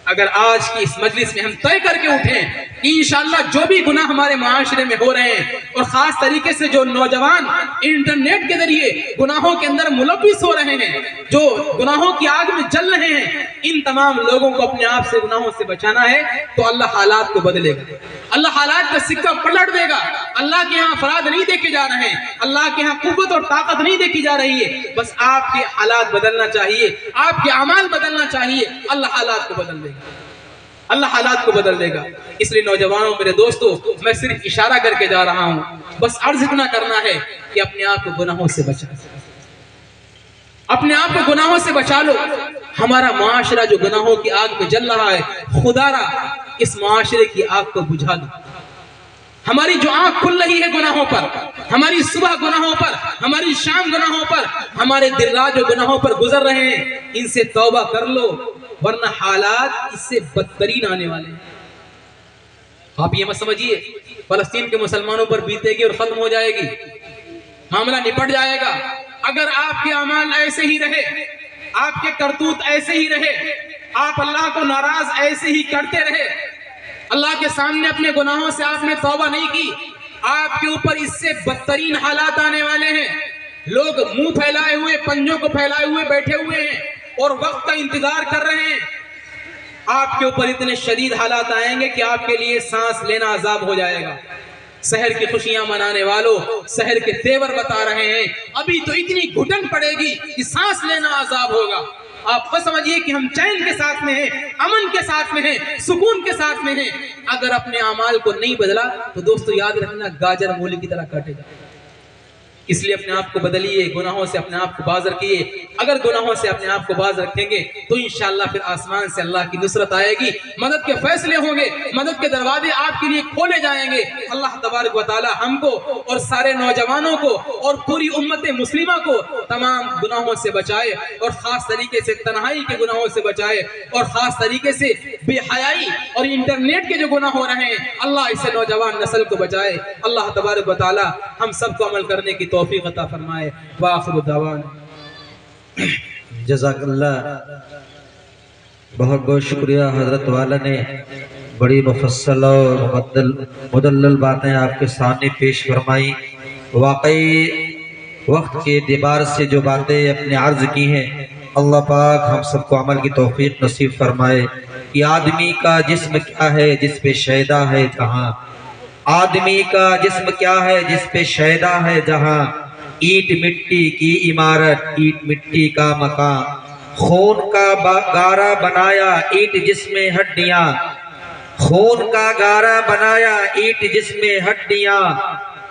Speaker 2: अगर आज की इस मजलिस में हम तय करके उठें कि इंशाअल्लाह जो भी गुनाह हमारे माशरे में हो रहे हैं, और खास तरीके से जो नौजवान इंटरनेट के जरिए गुनाहों के अंदर मुलव्विस हो रहे हैं, जो गुनाहों की आग में जल रहे हैं, इन तमाम लोगों को अपने आप से गुनाहों से बचाना है, तो अल्लाह हालात को बदलेगा। अल्लाह हालात का सिक्का पलट देगा। अल्लाह के यहाँ अपराध नहीं देखे जा रहे हैं, अल्लाह के यहाँ कुव्वत और ताकत नहीं देखी जा रही है। बस आपके हालात बदलना चाहिए, आपके अमाल बदलना चाहिए, अल्लाह हालात को बदल देगा, अल्लाह हालात को बदल देगा। इसलिए नौजवानों, मेरे दोस्तों, मैं सिर्फ इशारा करके जा रहा हूं, बस अर्ज इतना करना है कि अपने आप को गुनाहों से बचा, अपने आप को गुनाहों से बचा लो। हमारा माशरा जो गुनाहों की आग में जल रहा है, खुदारा इस माशरे की आग को बुझा दो। हमारी जो आंख खुल रही है गुनाहों पर, हमारी सुबह गुनाहों पर, हमारी शाम गुनाहों पर, हमारे दिन रात जो गुनाहों पर गुजर रहे हैं, इनसे तौबा कर लो, वरना हालात इससे बदतरीन आने वाले हैं। आप ये मत समझिए फलस्तीन के मुसलमानों पर बीतेगी और खत्म हो जाएगी, मामला निपट जाएगा। अगर आपके अमाल ऐसे ही रहे, आपके करतूत ऐसे ही रहे, आप अल्लाह को नाराज ऐसे ही करते रहे, अल्लाह के सामने अपने गुनाहों से आपने तौबा नहीं की, आपके ऊपर इससे बदतरीन हालात आने वाले हैं। लोग मुंह फैलाए हुए, पंजों को फैलाए हुए बैठे हुए हैं और वक्त का इंतजार कर रहे हैं। आपके ऊपर इतने शदीद हालात आएंगे कि आपके लिए सांस लेना अजाब हो जाएगा। शहर की खुशियां मनाने वालों, शहर के तेवर बता रहे हैं, अभी तो इतनी घुटन पड़ेगी कि सांस लेना अजाब होगा। आप बस समझिए कि हम चैन के साथ में हैं, अमन के साथ में हैं, सुकून के साथ में हैं। अगर अपने अमाल को नहीं बदला तो दोस्तों याद रखना, गाजर मूली की तरह काटेगा। इसलिए अपने आप को बदलिए, गुनाहों से अपने आप को बाज रखिए। अगर गुनाहों से अपने आप को बाज रखेंगे तो इंशाअल्लाह फिर आसमान से अल्लाह की नुसरत आएगी, मदद के फैसले होंगे, मदद के दरवाजे आपके लिए खोले जाएंगे। अल्लाह तबारक व तआला हमको और सारे नौजवानों को और पूरी उम्मत मुस्लिमा को तमाम गुनाहों से बचाए और खास तरीके से तन्हाई के गुनाहों से बचाए और खास तरीके से बेहयाई और इंटरनेट के जो गुनाह हो रहे हैं, अल्लाह इससे नौजवान नस्ल को बचाए। अल्लाह तबारक व तआला हम सबको अमल करने की तौफीक अता फरमाए। व आखिरु दअवाना
Speaker 1: जज़ाकल्लाह। बहुत बहुत शुक्रिया, हजरत वाला ने बड़ी मुफस्सल और मुदल्लल बातें आपके सामने पेश फरमाई। वाकई वक्त के एतबार से जो बातें अपने अर्ज की हैं, अल्लाह पाक हम सबको अमल की तौफीक नसीब फरमाए। कि आदमी का जिस्म क्या है जिस पे शैदा है जहाँ, आदमी का जिस्म क्या है जिस पे शैदा है जहाँ, ईंट मिट्टी की इमारत, ईंट मिट्टी का मकान, खून का गारा बनाया ईंट जिसमें हड्डियां, खून का गारा बनाया ईंट जिसमें हड्डियां,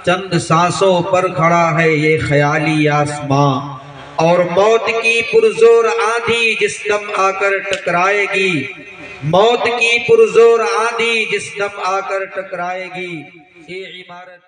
Speaker 1: चंद सांसों पर खड़ा है ये ख्याली आसमां, और मौत की पुरजोर आंधी जिस दम आकर टकराएगी, मौत की पुरजोर आंधी जिस दम आकर टकराएगी, ये इमारत